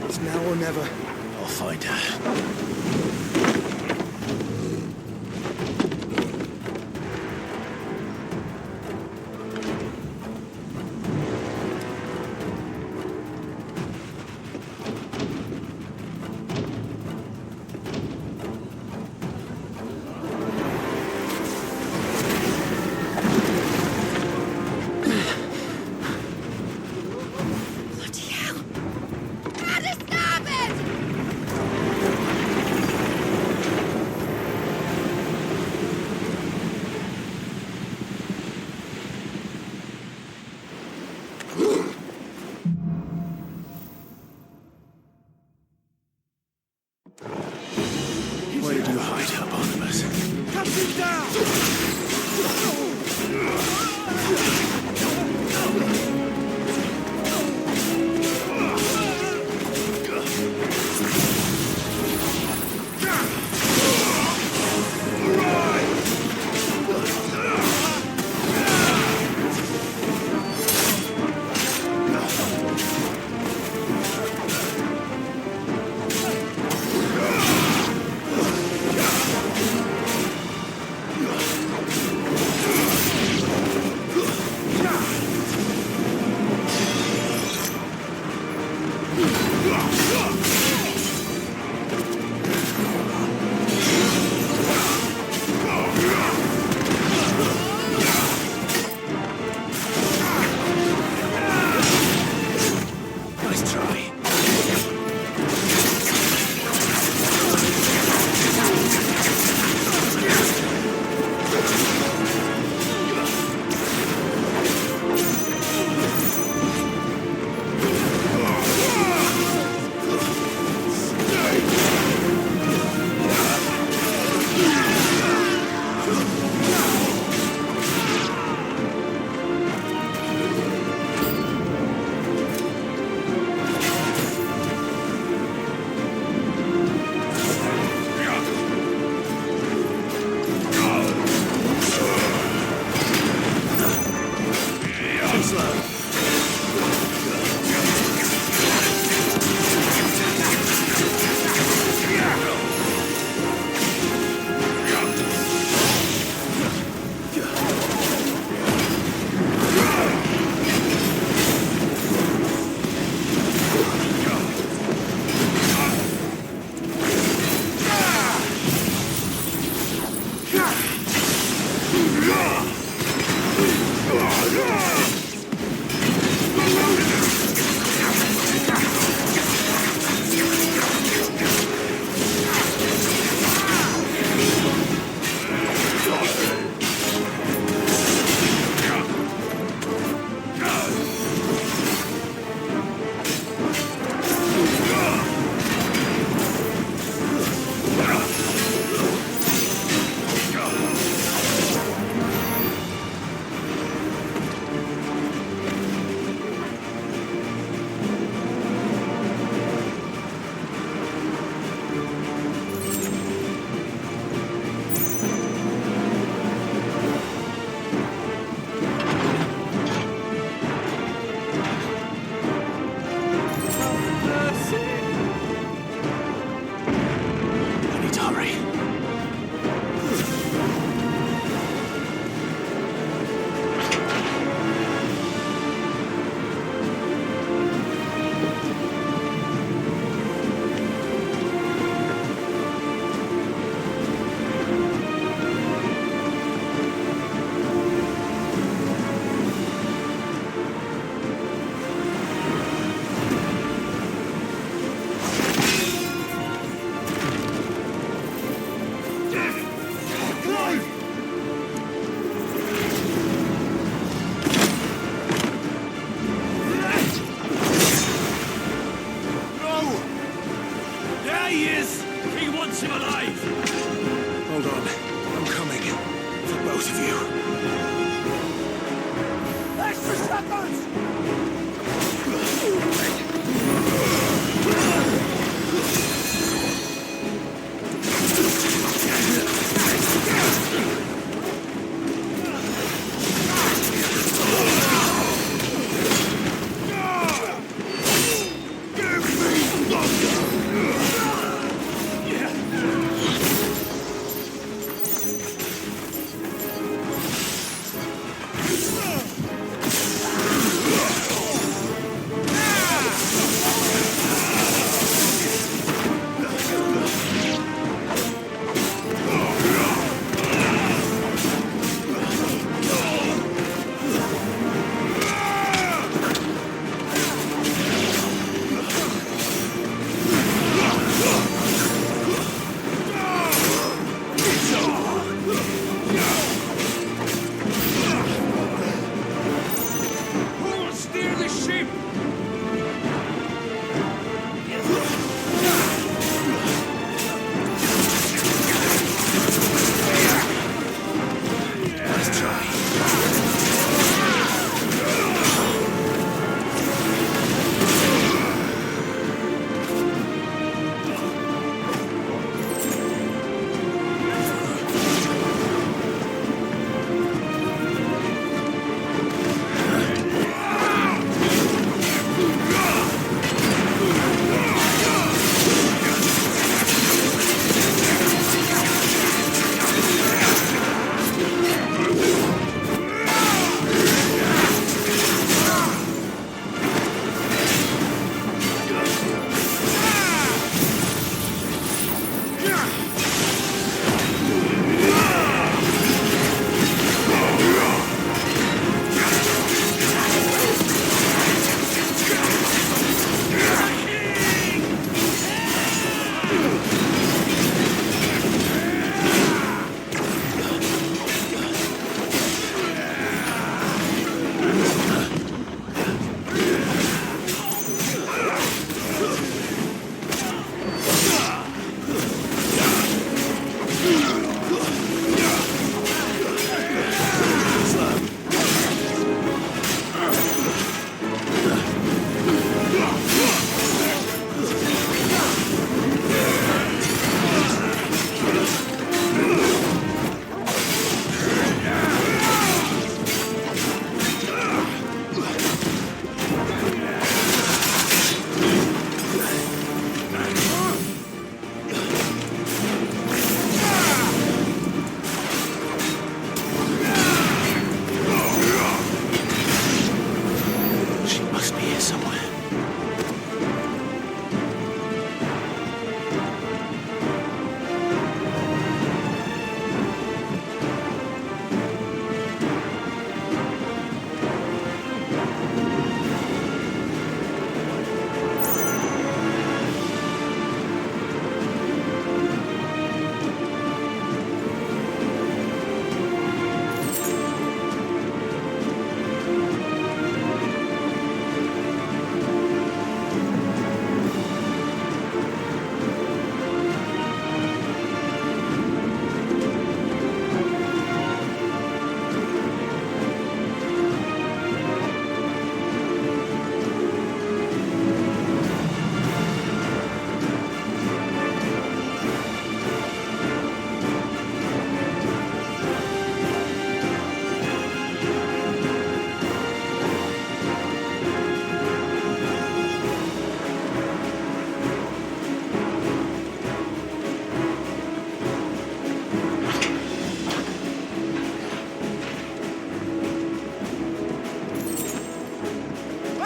It's now or never. I'll find her. Bloody hell! Out of starboard!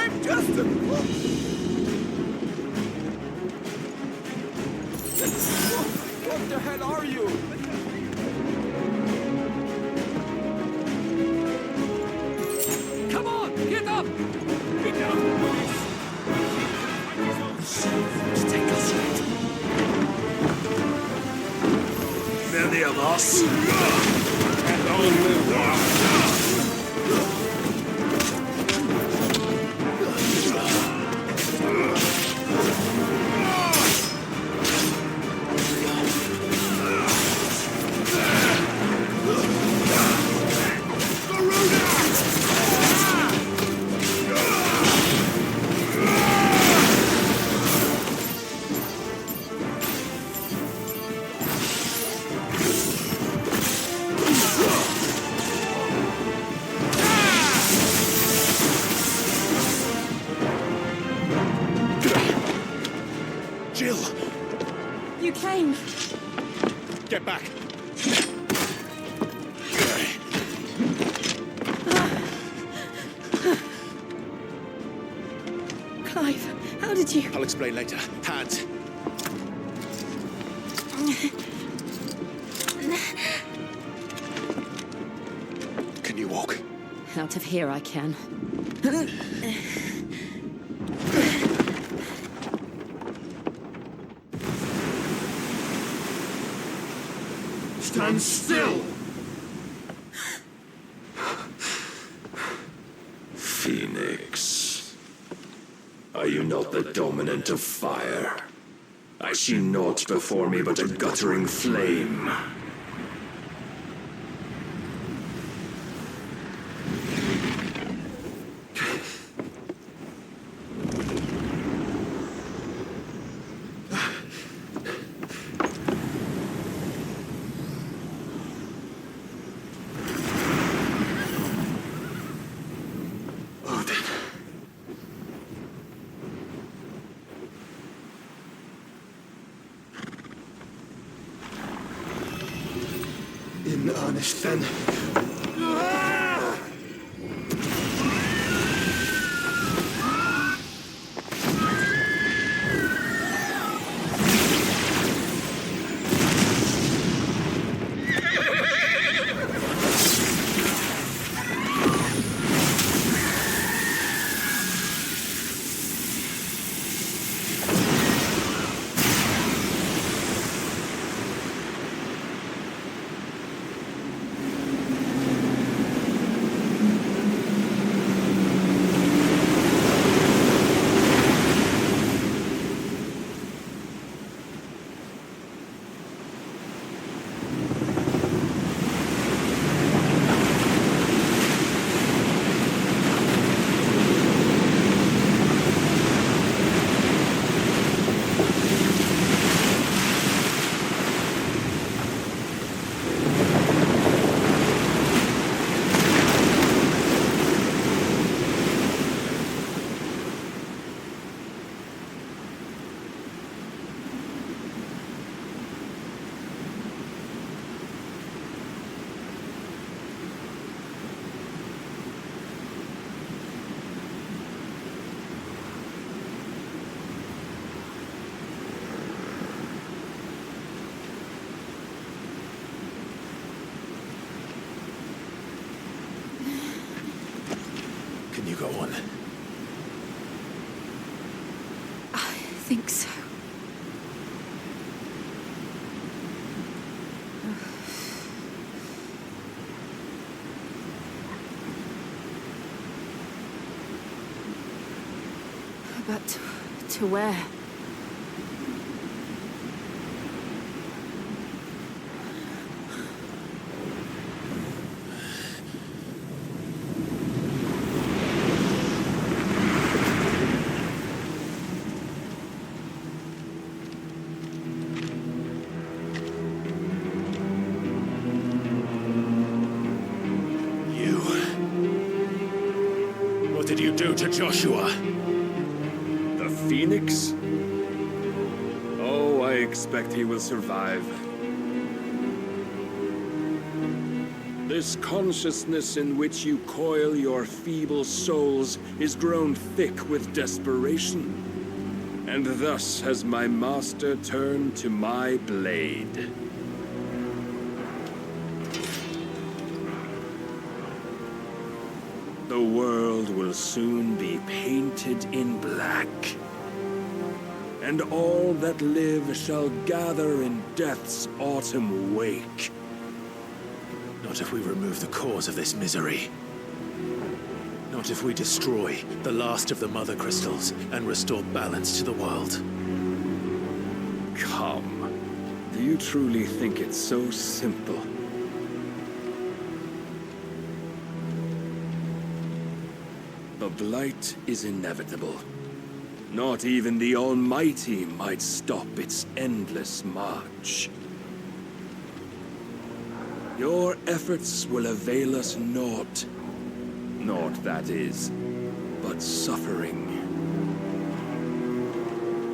I'm just a... What the hell are you? Come on, get up! Get down, boys! Take us yet. Many of us. And only one. Jill! You came. Get back! Clive, how did you... I'll explain later. Hands. Can you walk? Out of here I can. Stand still! Phoenix. Are you not the dominant of fire? I see naught before me but a guttering flame. In earnest, then. Can you go on? I think so. But to where? What did you do to Joshua? The Phoenix? Oh, I expect he will survive. This consciousness in which you coil your feeble souls is grown thick with desperation. And thus has my master turned to my blade. The world will soon be painted in black. And all that live shall gather in death's autumn wake. Not if we remove the cause of this misery. Not if we destroy the last of the Mother Crystals and restore balance to the world. Come. Do you truly think it's so simple? The Blight is inevitable. Not even the Almighty might stop its endless march. Your efforts will avail us naught. Naught, that is, but suffering.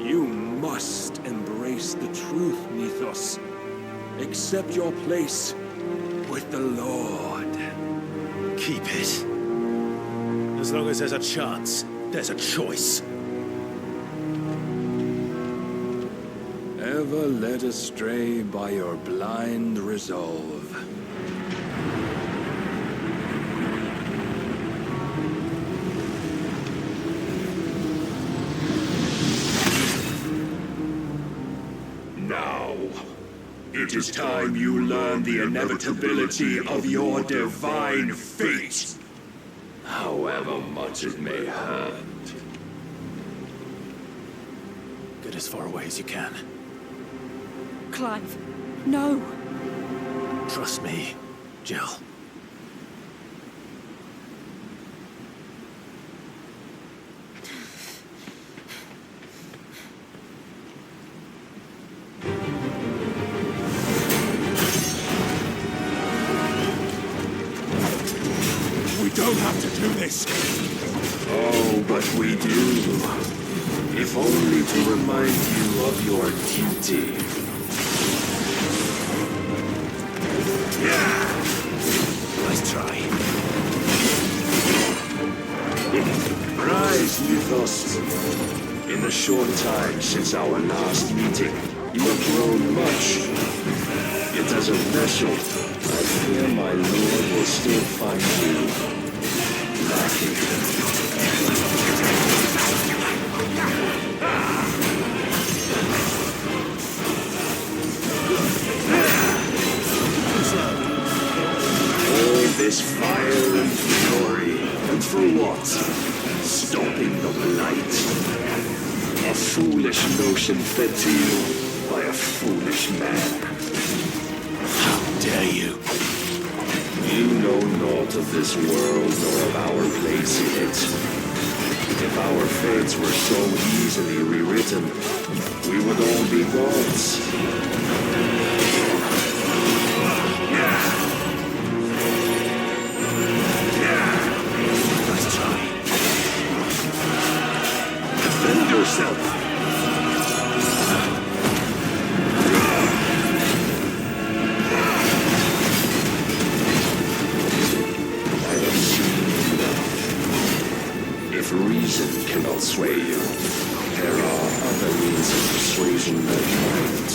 You must embrace the truth, Mythos. Accept your place with the Lord. Keep it. As long as there's a chance, there's a choice. Ever led astray by your blind resolve. Now, it is time you learn the inevitability of your divine fate. However much it may hurt. Get as far away as you can. Clive, no! Trust me, Jill. We don't have to do this. Oh, but we do. If only to remind you of your duty. Nice try. Rise, Mythos. In the short time since our last meeting, you have grown much. Yet as a vessel, I fear my lord will still find you lacking. This fire and fury, and for what? Stopping the Blight. A foolish notion fed to you by a foolish man. How dare you? You know naught of this world nor of our place in it. If our fates were so easily rewritten, we would all be gods. Defend yourself! I have seen enough. If reason cannot sway you, there are other means of persuasion that might.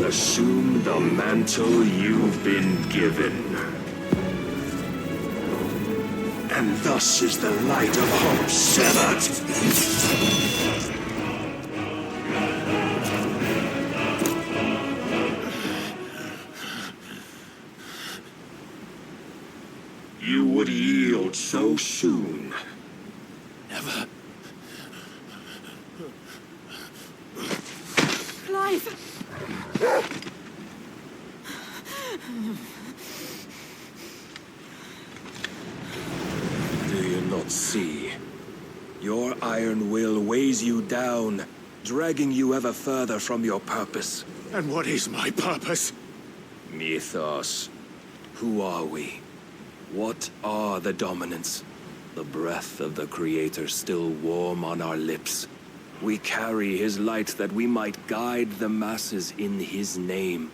Assume the mantle you've been given. And thus is the light of hope severed. You would yield so soon. Clive! Do you not see? Your iron will weighs you down, dragging you ever further from your purpose. And what is my purpose? Mythos. Who are we? What are the dominants? The breath of the Creator still warm on our lips. We carry his light that we might guide the masses in his name.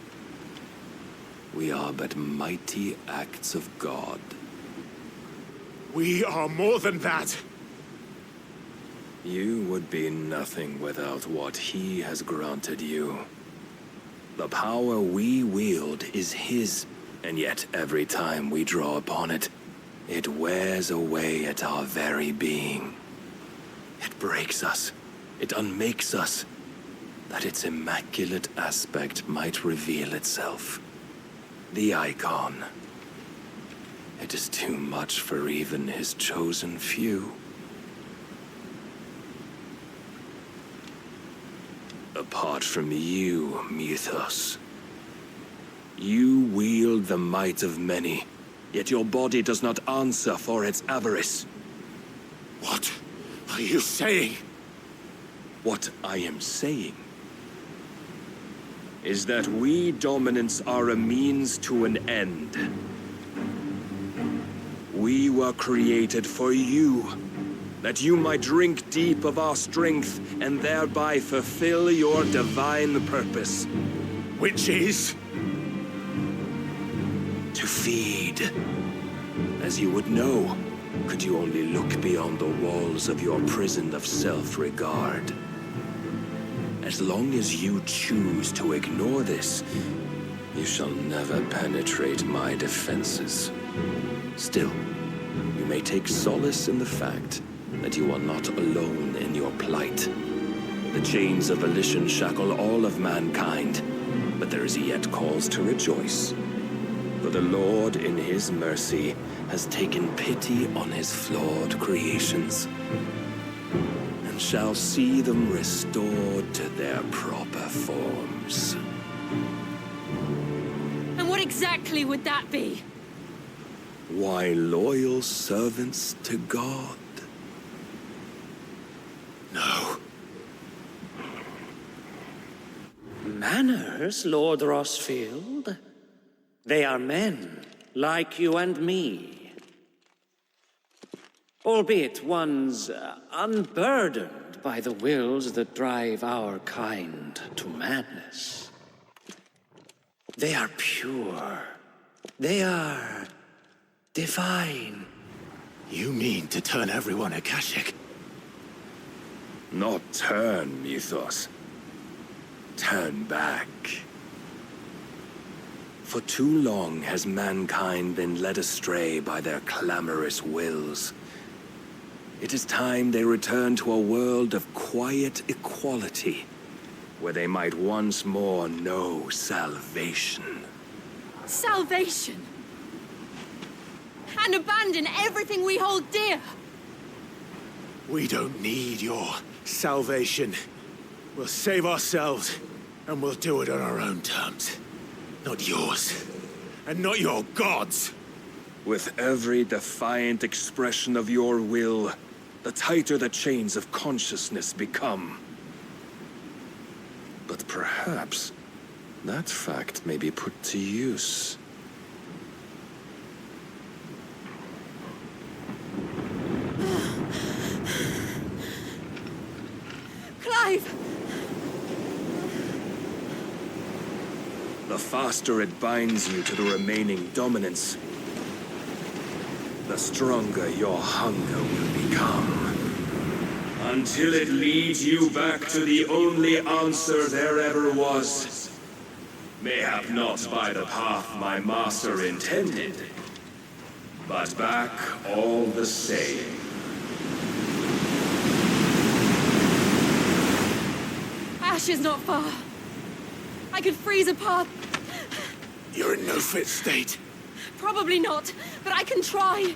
We are but mighty acts of God. We are more than that. You would be nothing without what he has granted you. The power we wield is his, and yet every time we draw upon it, it wears away at our very being. It breaks us. It unmakes us, that its immaculate aspect might reveal itself. The icon. It is too much for even his chosen few. Apart from you, Mythos, you wield the might of many, yet your body does not answer for its avarice. What are you saying? What I am saying is that we dominants are a means to an end. We were created for you, that you might drink deep of our strength and thereby fulfill your divine purpose. Which is? To feed. As you would know, could you only look beyond the walls of your prison of self-regard. As long as you choose to ignore this, you shall never penetrate my defenses. Still, you may take solace in the fact that you are not alone in your plight. The chains of volition shackle all of mankind, but there is yet cause to rejoice. For the Lord, in his mercy, has taken pity on his flawed creations, and shall see them restored to their proper forms. And what exactly would that be? Why, loyal servants to God. No. Manners, Lord Rossfield? They are men, like you and me. Albeit ones unburdened by the wills that drive our kind to madness. They are pure. They are divine. You mean to turn everyone Akashic? Not turn, Mythos. Turn back. For too long has mankind been led astray by their clamorous wills. It is time they return to a world of quiet equality, where they might once more know salvation. Salvation? And abandon everything we hold dear? We don't need your salvation. We'll save ourselves, and we'll do it on our own terms. Not yours, and not your gods. With every defiant expression of your will, the tighter the chains of consciousness become. But perhaps that fact may be put to use. Clive! The faster it binds you to the remaining dominance, the stronger your hunger will become. Until it leads you back to the only answer there ever was. Mayhap not by the path my master intended, but back all the same. Ash is not far. I could freeze a path. You're in no fit state. Probably not, but I can try.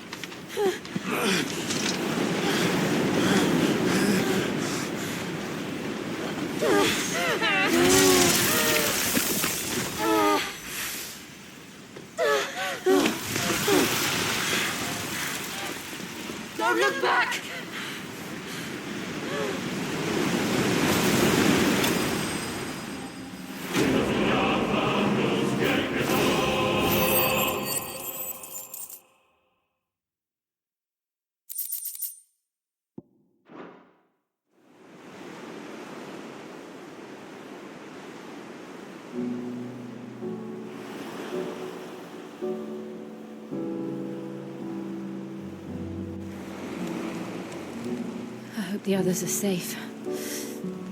I hope the others are safe.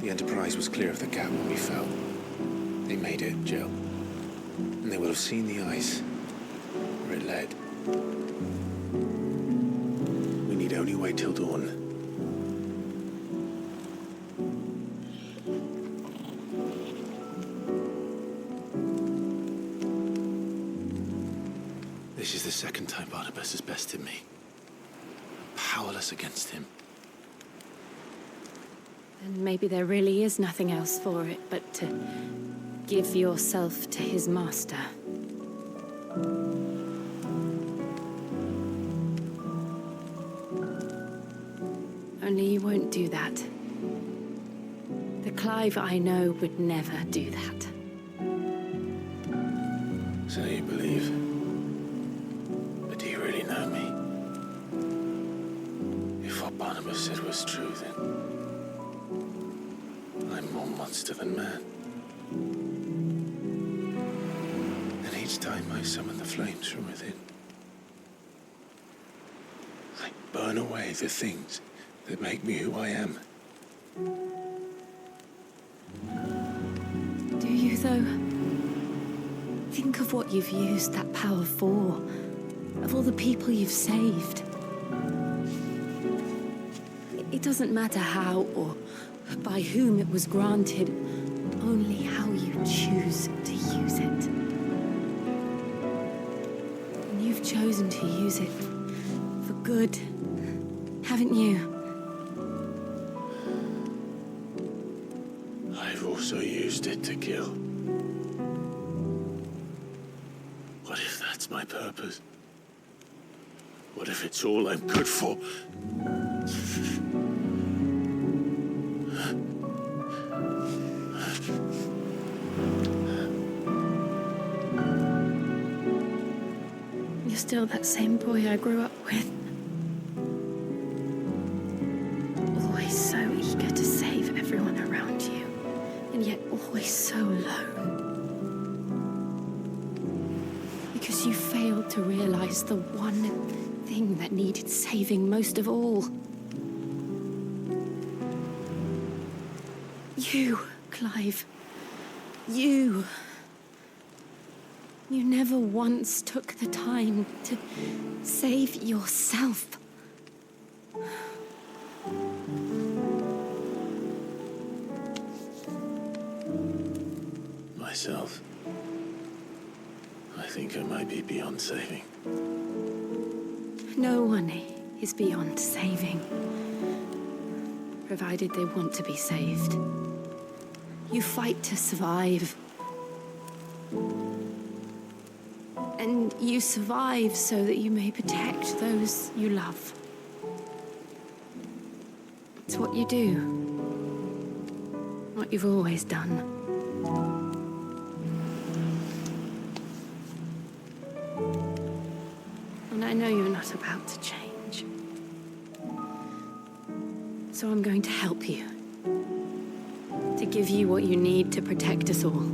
The Enterprise was clear of the gap when we fell. They made it, Jill. And they will have seen the ice where it led. We need only wait till dawn. This is the second time Barnabas has bested me. I'm powerless against him. And maybe there really is nothing else for it but to give yourself to his master. Only you won't do that. The Clive I know would never do that. So you believe? But do you really know me? If what Barnabas said was true, then I'm more monster than man. And each time I summon the flames from within, I burn away the things that make me who I am. Do you, though? Think of what you've used that power for. Of all the people you've saved. It doesn't matter how or by whom it was granted, only how you choose to use it. And you've chosen to use it for good, haven't you? I've also used it to kill. What if that's my purpose? What if it's all I'm good for? You're still that same boy I grew up with. Always so eager to save everyone around you, and yet always so alone. Because you failed to realize the one thing that needed saving most of all. You, Clive. You. You never once took the time to save yourself. Myself. I think I might be beyond saving. No one is beyond saving, provided they want to be saved. You fight to survive. And you survive so that you may protect those you love. It's what you do. What you've always done. And I know you're not about to change. So I'm going to help you. To give you what you need to protect us all.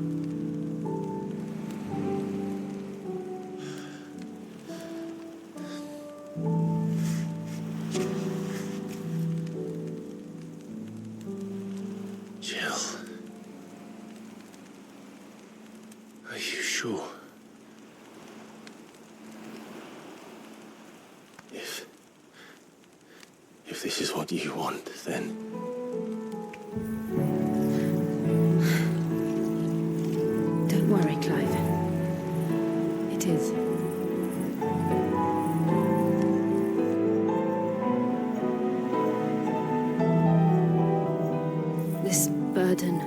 Jill. Are you sure? If this is what you want, then... Don't worry, Clive. It is. This burden,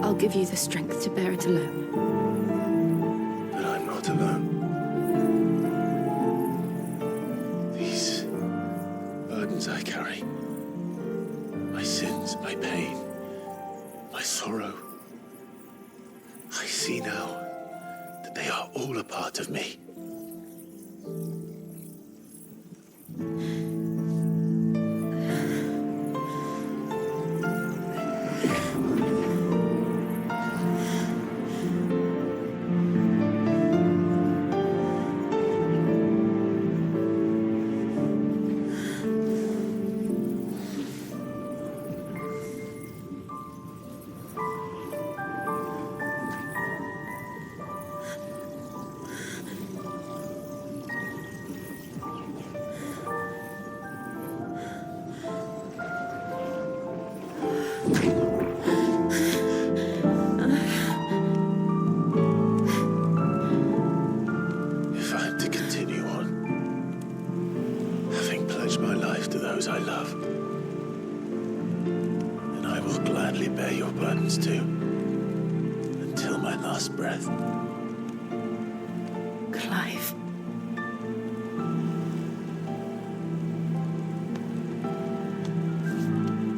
I'll give you the strength to bear it alone. But I'm not alone. These burdens I carry, my sins, my pain, my sorrow, I see now that they are all a part of me. your burdens too. Until my last breath. Clive.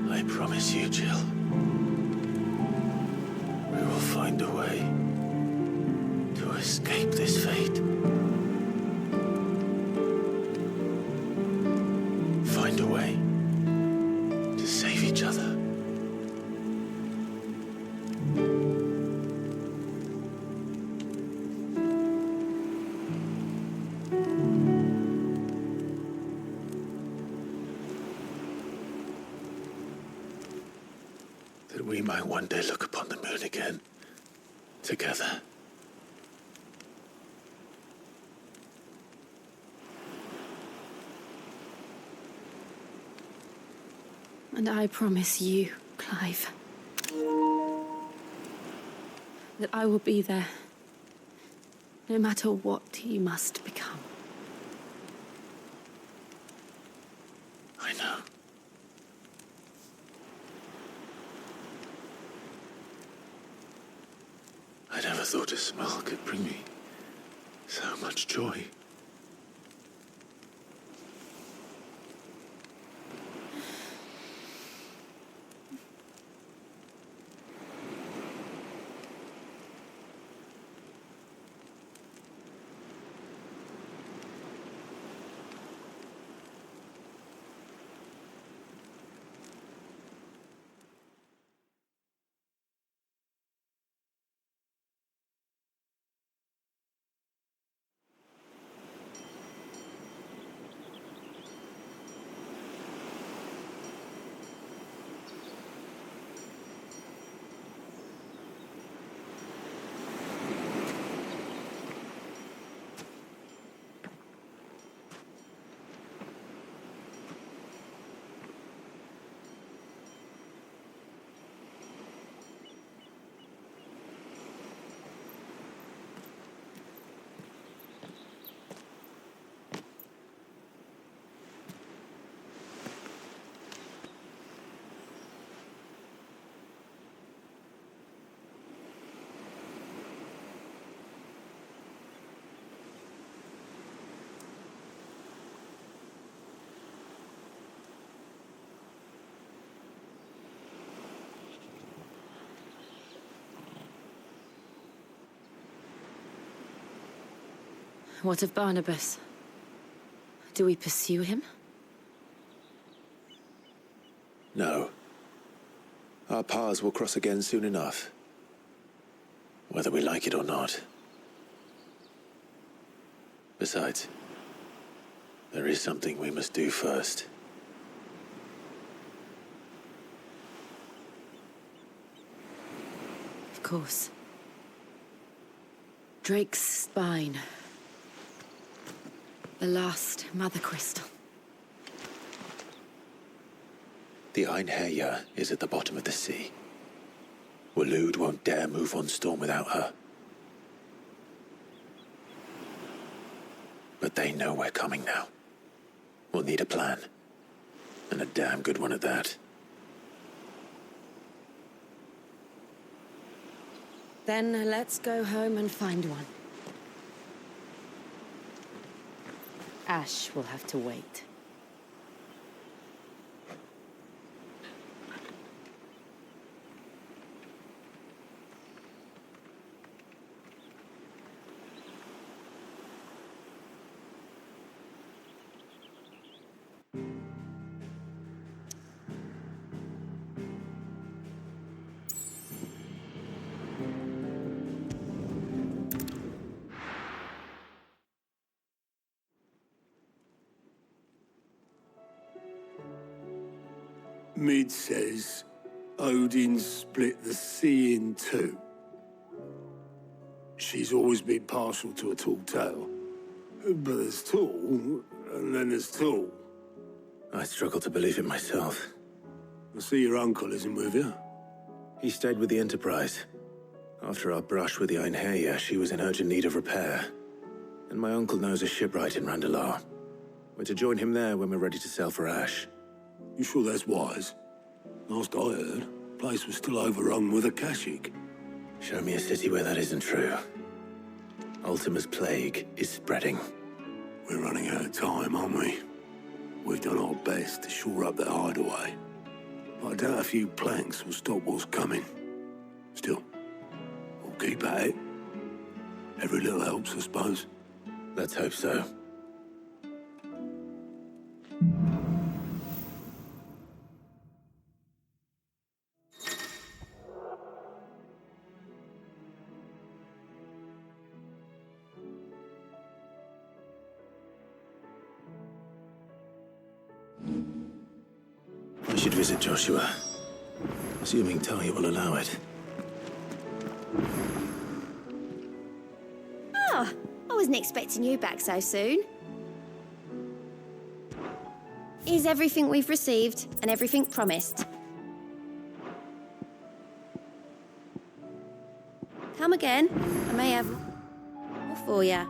I promise you, Jill. We will find a way to escape this fate. Find a way to save each other. That we might one day look upon the moon again, together. And I promise you, Clive, that I will be there, no matter what you must become. I know. I never thought a smile could bring me so much joy. What of Barnabas? Do we pursue him? No. Our paths will cross again soon enough. Whether we like it or not. Besides, there is something we must do first. Of course. Drake's spine. The last Mother Crystal. The Einherjar is at the bottom of the sea. Waloed won't dare move on Storm without her. But they know we're coming now. We'll need a plan. And a damn good one at that. Then let's go home and find one. Ash will have to wait. Mid says Odin split the sea in two. She's always been partial to a tall tale. But there's tall, and then there's tall. I struggle to believe it myself. I see your uncle isn't with you. He stayed with the Enterprise. After our brush with the Einherjar, she was in urgent need of repair. And my uncle knows a shipwright in Randalar. We're to join him there when we're ready to sail for Ash. You sure that's wise? Last I heard, place was still overrun with Akashic. Show me a city where that isn't true. Ultima's plague is spreading. We're running out of time, aren't we? We've done our best to shore up that hideaway. I doubt a few planks will stop what's coming. Still, we'll keep at it. Every little helps, I suppose. Let's hope so. I should visit Joshua, assuming Talia will allow it. Ah, I wasn't expecting you back so soon. Is everything we've received and everything promised? Come again. I may have more for you.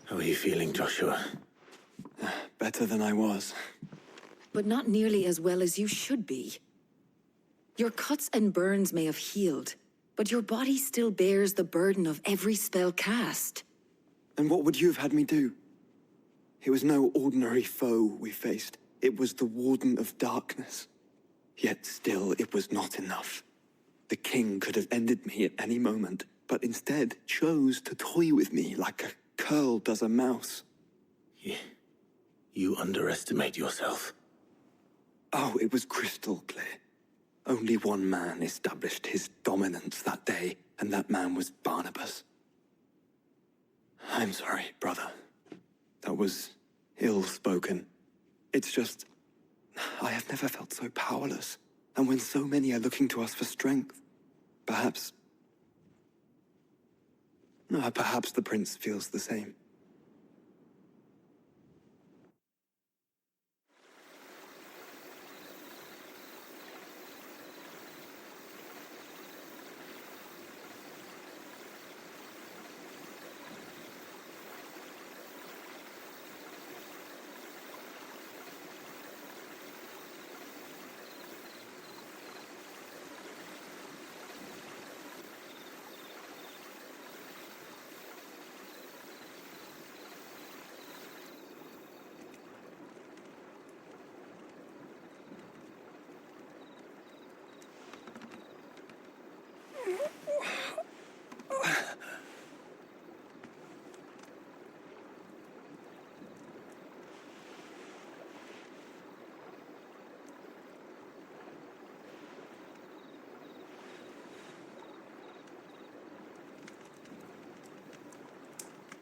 How are you feeling, Joshua? Better than I was. But not nearly as well as you should be. Your cuts and burns may have healed, but your body still bears the burden of every spell cast. And what would you have had me do? It was no ordinary foe we faced. It was the Warden of Darkness. Yet still, it was not enough. The king could have ended me at any moment, but instead chose to toy with me like a curl does a mouse. You underestimate yourself. Oh, it was crystal clear. Only one man established his dominance that day, and that man was Barnabas. I'm sorry, brother. That was ill-spoken. It's just, I have never felt so powerless. And when so many are looking to us for strength, perhaps the prince feels the same.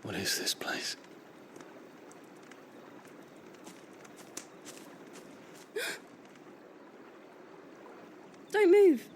What is this place? Don't move.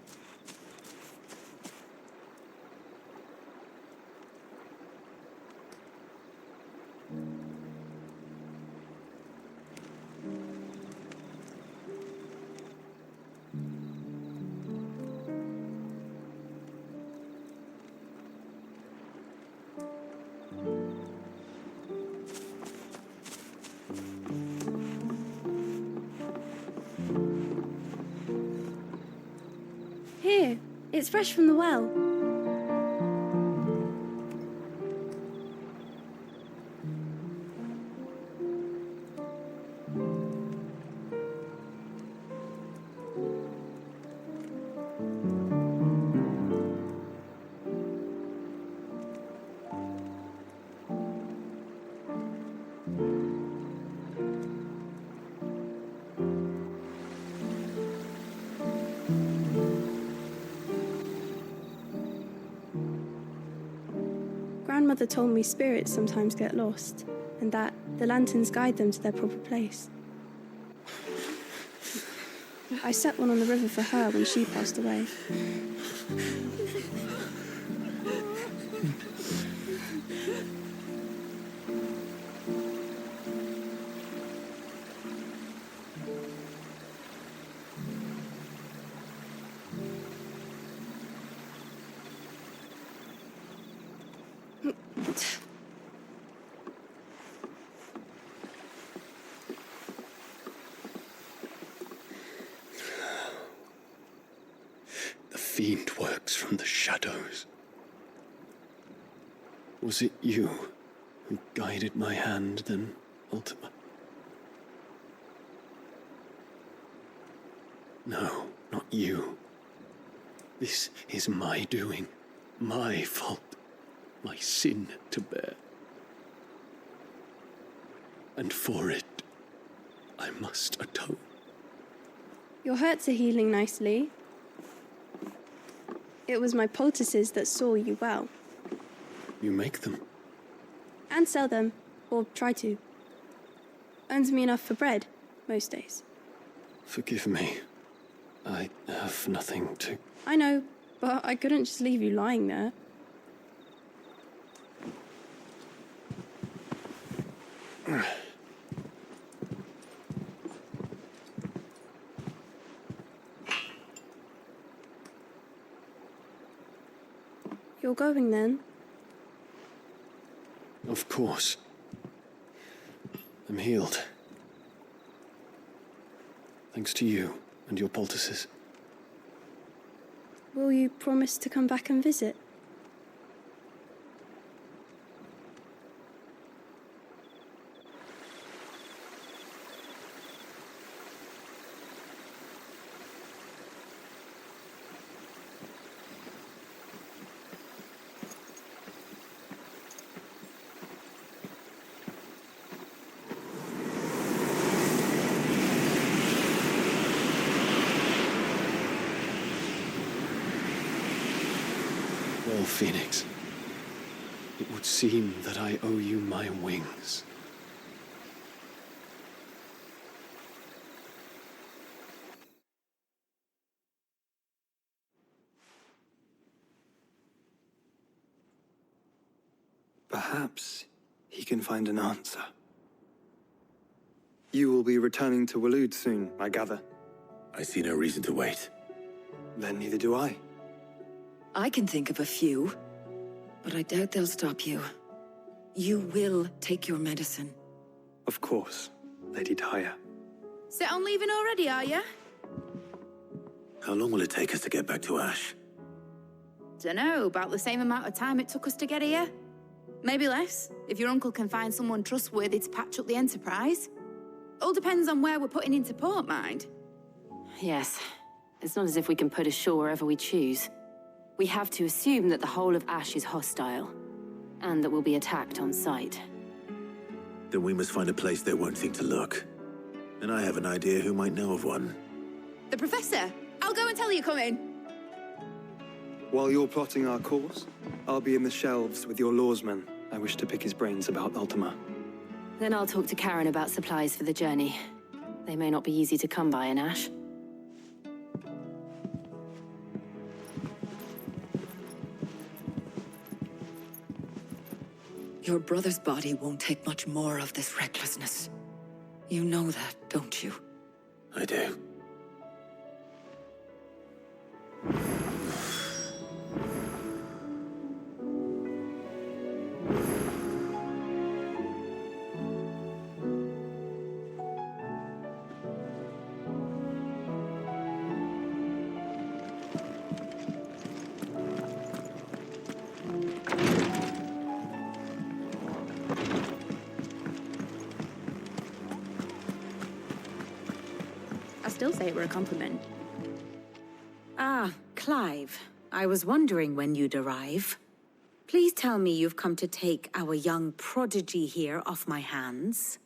It's fresh from the well. Grandmother told me spirits sometimes get lost, and that the lanterns guide them to their proper place. I set one on the river for her when she passed away. The fiend works from the shadows. Was it you who guided my hand then, Ultima? No, not you. This is my doing, my fault, my sin to bear. And for it, I must atone. Your hurts are healing nicely. It was my poultices that saw you well. You make them? And sell them, or try to. Earns me enough for bread, most days. Forgive me. I have nothing to... I know, but I couldn't just leave you lying there. You're going then? Of course. I'm healed. Thanks to you and your poultices. Will you promise to come back and visit? Well, Phoenix, it would seem that I owe you my wings. Perhaps he can find an answer. You will be returning to Waloed soon, I gather. I see no reason to wait. Then neither do I. I can think of a few, but I doubt they'll stop you. You will take your medicine. Of course, Lady Daya. Set on leaving already, are ya? How long will it take us to get back to Ash? Dunno, about the same amount of time it took us to get here. Maybe less, if your uncle can find someone trustworthy to patch up the Enterprise. All depends on where we're putting into port, mind. Yes. It's not as if we can put ashore wherever we choose. We have to assume that the whole of Ash is hostile, and that we'll be attacked on sight. Then we must find a place they won't think to look. And I have an idea who might know of one. The Professor! I'll go and tell you come in. While you're plotting our course, I'll be in the shelves with your lawsman. I wish to pick his brains about Ultima. Then I'll talk to Karen about supplies for the journey. They may not be easy to come by in Ash. Your brother's body won't take much more of this recklessness. You know that, don't you? I do. I still say it were a compliment. Ah, Clive. I was wondering when you'd arrive. Please tell me you've come to take our young prodigy here off my hands.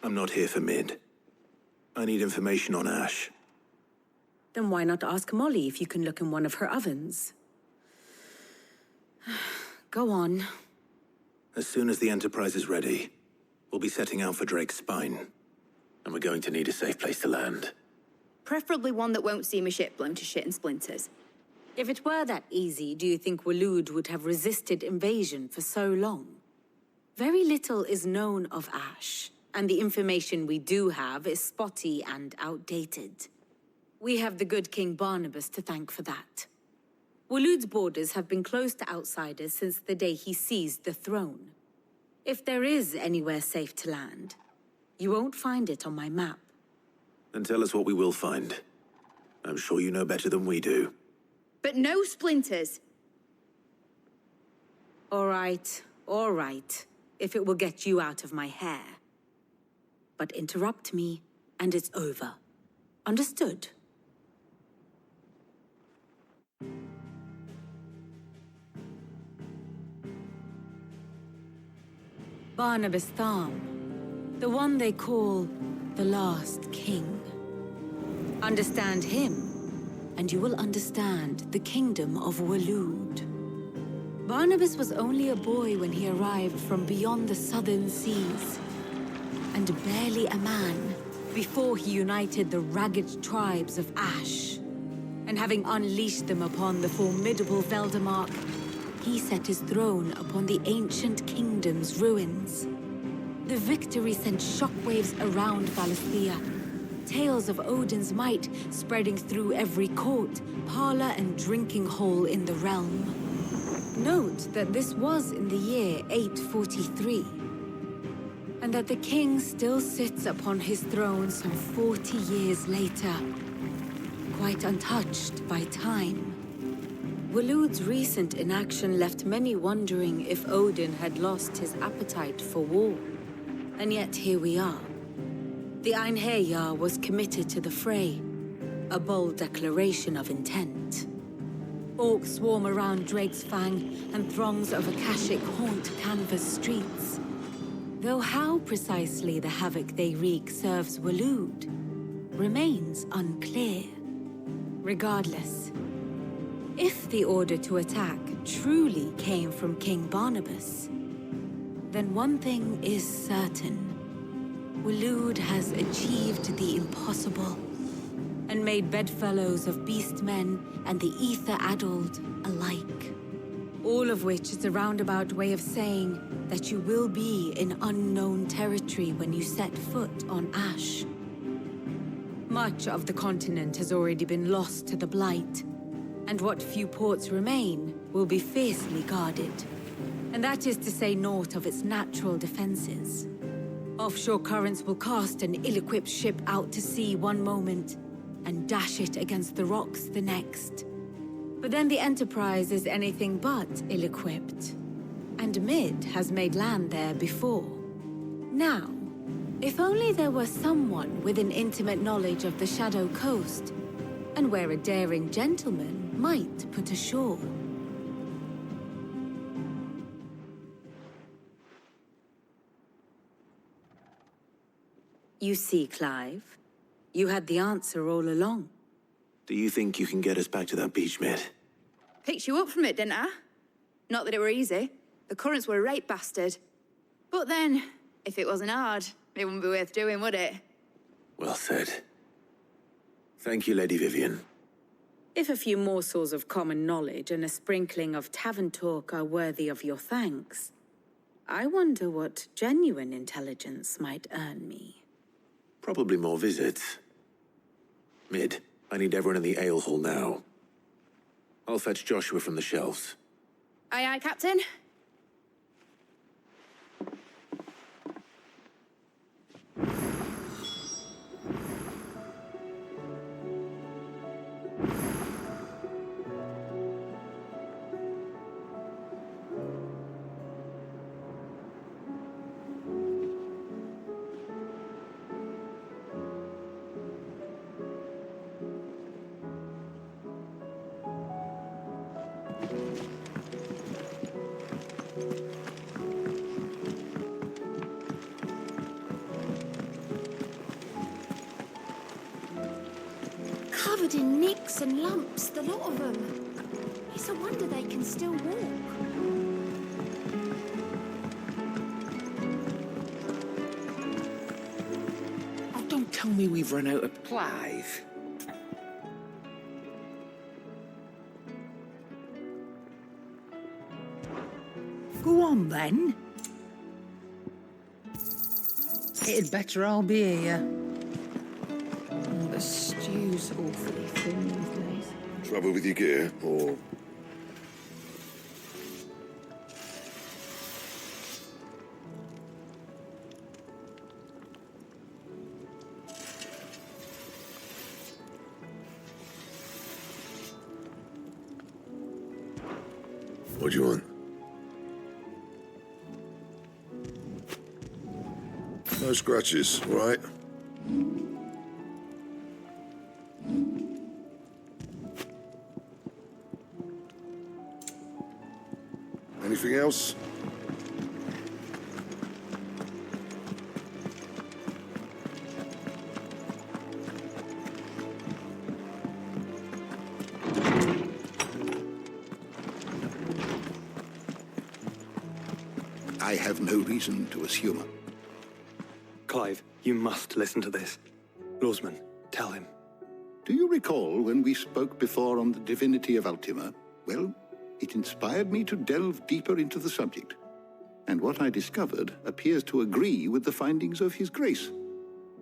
I'm not here for Mid. I need information on Ash. Then why not ask Molly if you can look in one of her ovens? Go on. As soon as the Enterprise is ready, we'll be setting out for Drake's Spine. And we're going to need a safe place to land. Preferably one that won't see my ship blown to shit and splinters. If it were that easy, do you think Waloed would have resisted invasion for so long? Very little is known of Ash, and the information we do have is spotty and outdated. We have the good King Barnabas to thank for that. Waloed's borders have been closed to outsiders since the day he seized the throne. If there is anywhere safe to land, you won't find it on my map. Then tell us what we will find. I'm sure you know better than we do. But no splinters! All right, if it will get you out of my hair. But interrupt me, and it's over. Understood? Barnabas Tharm, the one they call the Last King. Understand him, and you will understand the kingdom of Waloed. Barnabas was only a boy when he arrived from beyond the southern seas, and barely a man before he united the ragged tribes of Ash. And having unleashed them upon the formidable Veldamark, he set his throne upon the ancient kingdom's ruins. The victory sent shockwaves around Valisthea, tales of Odin's might spreading through every court, parlor, and drinking hole in the realm. Note that this was in the year 843, and that the king still sits upon his throne some 40 years later, quite untouched by time. Waloed's recent inaction left many wondering if Odin had lost his appetite for war. And yet here we are. The Einherjar was committed to the fray, a bold declaration of intent. Orcs swarm around Drake's Fang, and throngs of Akashic haunt Canva's streets. Though how precisely the havoc they wreak serves Waloed remains unclear. Regardless, if the order to attack truly came from King Barnabas, then one thing is certain. Waloed has achieved the impossible, and made bedfellows of beastmen and the ether-addled alike. All of which is a roundabout way of saying that you will be in unknown territory when you set foot on Ash. Much of the continent has already been lost to the Blight, and what few ports remain will be fiercely guarded. And that is to say naught of its natural defenses. Offshore currents will cast an ill-equipped ship out to sea one moment, and dash it against the rocks the next. But then the Enterprise is anything but ill-equipped, and Mid has made land there before. Now, if only there were someone with an intimate knowledge of the Shadow Coast, and where a daring gentleman might put ashore. You see, Clive, you had the answer all along. Do you think you can get us back to that beach, Mid? Picked you up from it, didn't I? Not that it were easy. The currents were a right bastard. But then, if it wasn't hard, it wouldn't be worth doing, would it? Well said. Thank you, Lady Vivian. If a few morsels of common knowledge and a sprinkling of tavern talk are worthy of your thanks, I wonder what genuine intelligence might earn me. Probably more visits. Mid, I need everyone in the ale hall now. I'll fetch Joshua from the shelves. Aye, aye, Captain. covered in nicks and lumps, the lot of them. It's a wonder they can still walk. Oh, don't tell me we've run out of Clive. Go on, then. It'd better I'll be here. Oh, the stew's awfully thin these days. Trouble with your gear, or... What do you want? No scratches, all right? Anything else? I have no reason to assume. Clive, you must listen to this. Lawsman, tell him. Do you recall when we spoke before on the divinity of Ultima? Well, it inspired me to delve deeper into the subject. And what I discovered appears to agree with the findings of His Grace.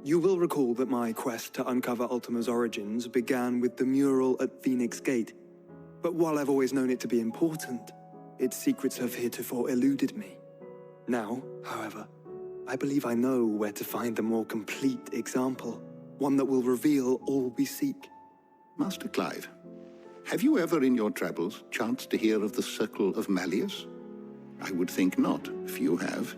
You will recall that my quest to uncover Ultima's origins began with the mural at Phoenix Gate. But while I've always known it to be important, its secrets have heretofore eluded me. Now, however, I believe I know where to find the more complete example, one that will reveal all we seek. Master Clive, have you ever in your travels chanced to hear of the Circle of Malleus? I would think not, few have.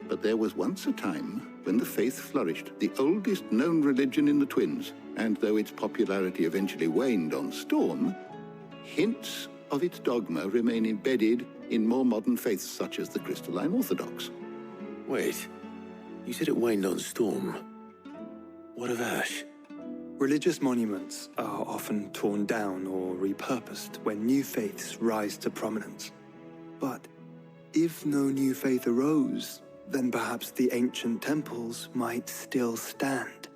But there was once a time when the faith flourished, the oldest known religion in the Twins, and though its popularity eventually waned on Storm, hints of its dogma remain embedded in more modern faiths such as the Crystalline Orthodox. Wait, you said it waned on Storm. What of Ash? Religious monuments are often torn down or repurposed when new faiths rise to prominence. But if no new faith arose, then perhaps the ancient temples might still stand.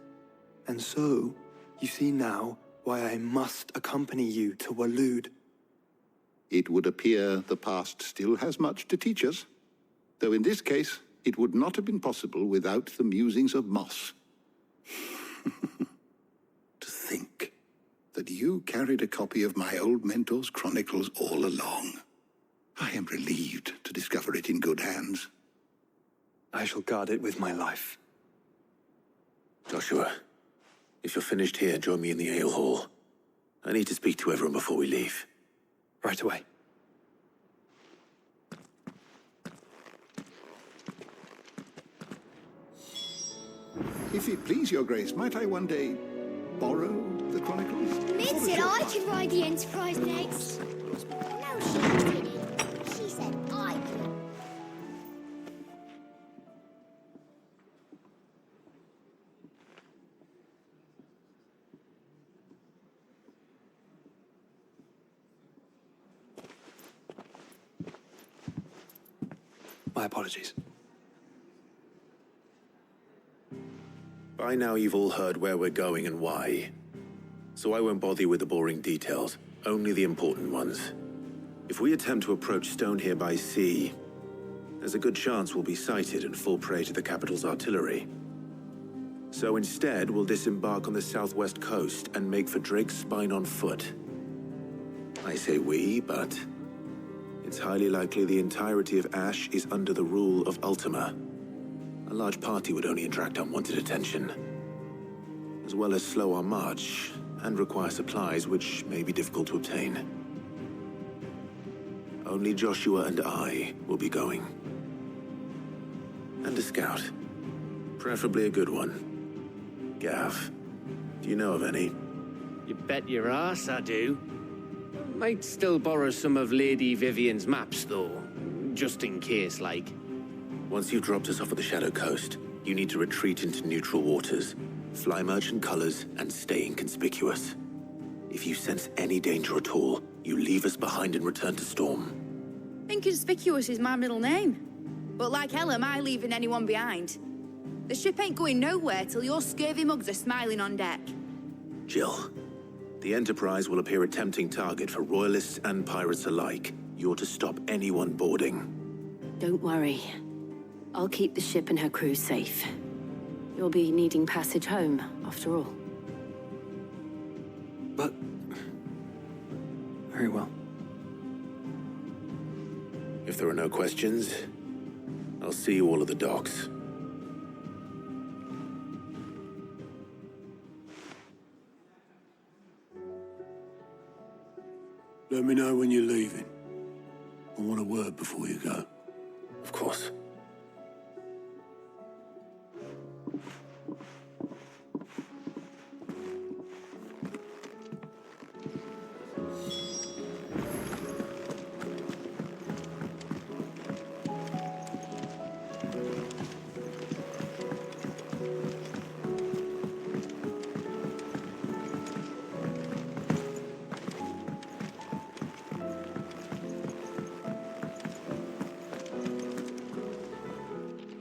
And so, you see now why I must accompany you to Waloed. It would appear the past still has much to teach us, though in this case, it would not have been possible without the musings of Moss. To think that you carried a copy of my old mentor's chronicles all along. I am relieved to discover it in good hands. I shall guard it with my life. Joshua, if you're finished here, join me in the ale hall. I need to speak to everyone before we leave. Right away. If it please your grace, might I one day borrow the chronicles? Mid said I could ride the Enterprise next. No, she didn't. She said I could. My apologies. By now you've all heard where we're going and why. So I won't bother you with the boring details, only the important ones. If we attempt to approach Stone here by sea, there's a good chance we'll be sighted and fall prey to the capital's artillery. So instead, we'll disembark on the southwest coast and make for Drake's Spine on foot. I say we, but it's highly likely the entirety of Ash is under the rule of Ultima. A large party would only attract unwanted attention, as well as slow our march and require supplies which may be difficult to obtain. Only Joshua and I will be going. And a scout. Preferably a good one. Gav, do you know of any? You bet your ass I do. Might still borrow some of Lady Vivian's maps, though. Just in case, like. Once you've dropped us off at the Shadow Coast, you need to retreat into neutral waters, fly merchant colors, and stay inconspicuous. If you sense any danger at all, you leave us behind and return to Storm. Inconspicuous is my middle name. But like hell am I leaving anyone behind. The ship ain't going nowhere till your scurvy mugs are smiling on deck. Jill, the Enterprise will appear a tempting target for royalists and pirates alike. You're to stop anyone boarding. Don't worry. I'll keep the ship and her crew safe. You'll be needing passage home, after all. But... very well. If there are no questions, I'll see you all at the docks. Let me know when you're leaving. I want a word before you go. Of course.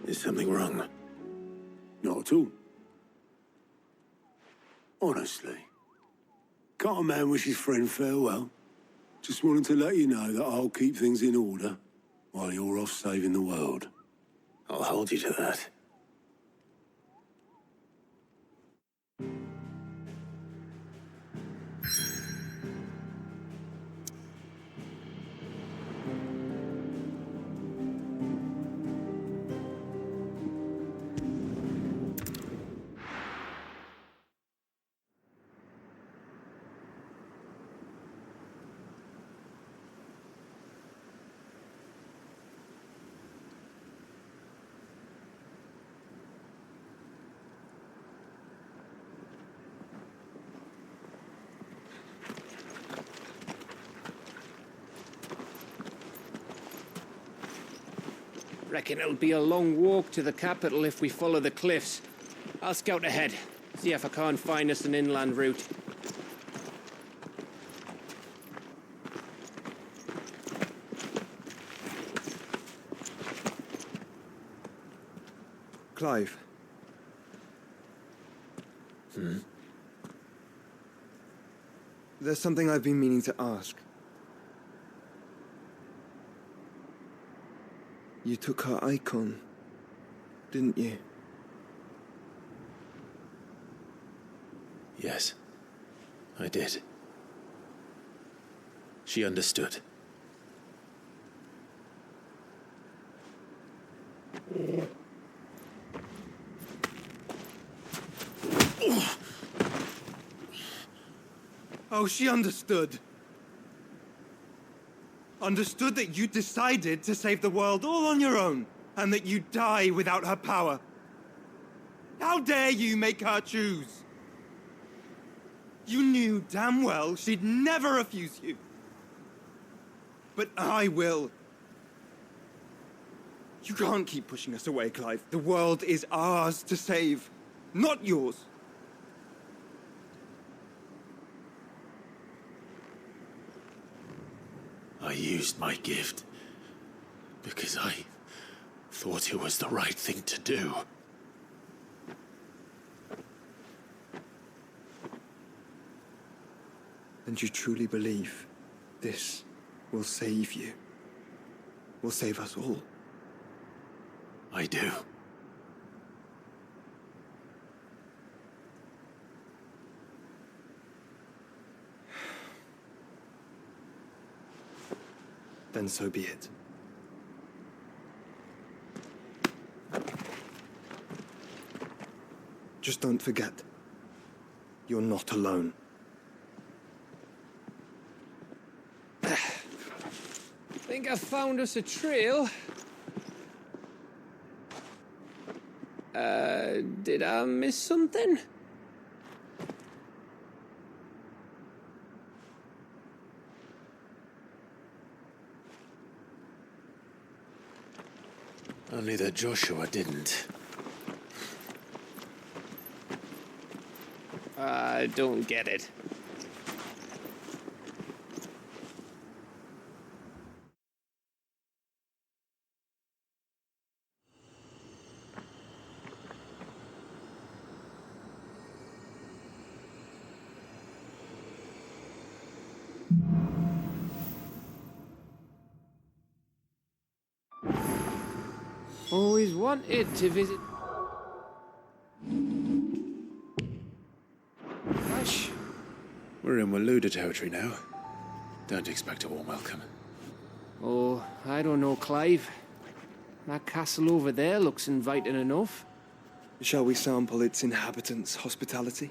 Is something wrong? Not at all. Honestly. Can't a man wish his friend farewell? Just wanted to let you know that I'll keep things in order while you're off saving the world. I'll hold you to that. Reckon it'll be a long walk to the capital if we follow the cliffs. I'll scout ahead, see if I can't find us an inland route. Clive. There's something I've been meaning to ask. You took her icon, didn't you? Yes, I did. She understood. Oh, she understood. Understood that you decided to save the world all on your own, and that you'd die without her power. How dare you make her choose? You knew damn well she'd never refuse you. But I will. You can't keep pushing us away, Clive. The world is ours to save, not yours. I used my gift because I thought it was the right thing to do. And you truly believe this will save you? Will save us all? I do. Then so be it. Just don't forget, you're not alone. Think I found us a trail. Did I miss something? Only that Joshua didn't. I don't get it. Always wanted to visit... Ash? We're in Waluda territory now. Don't expect a warm welcome. Oh, I don't know, Clive. That castle over there looks inviting enough. Shall we sample its inhabitants' hospitality?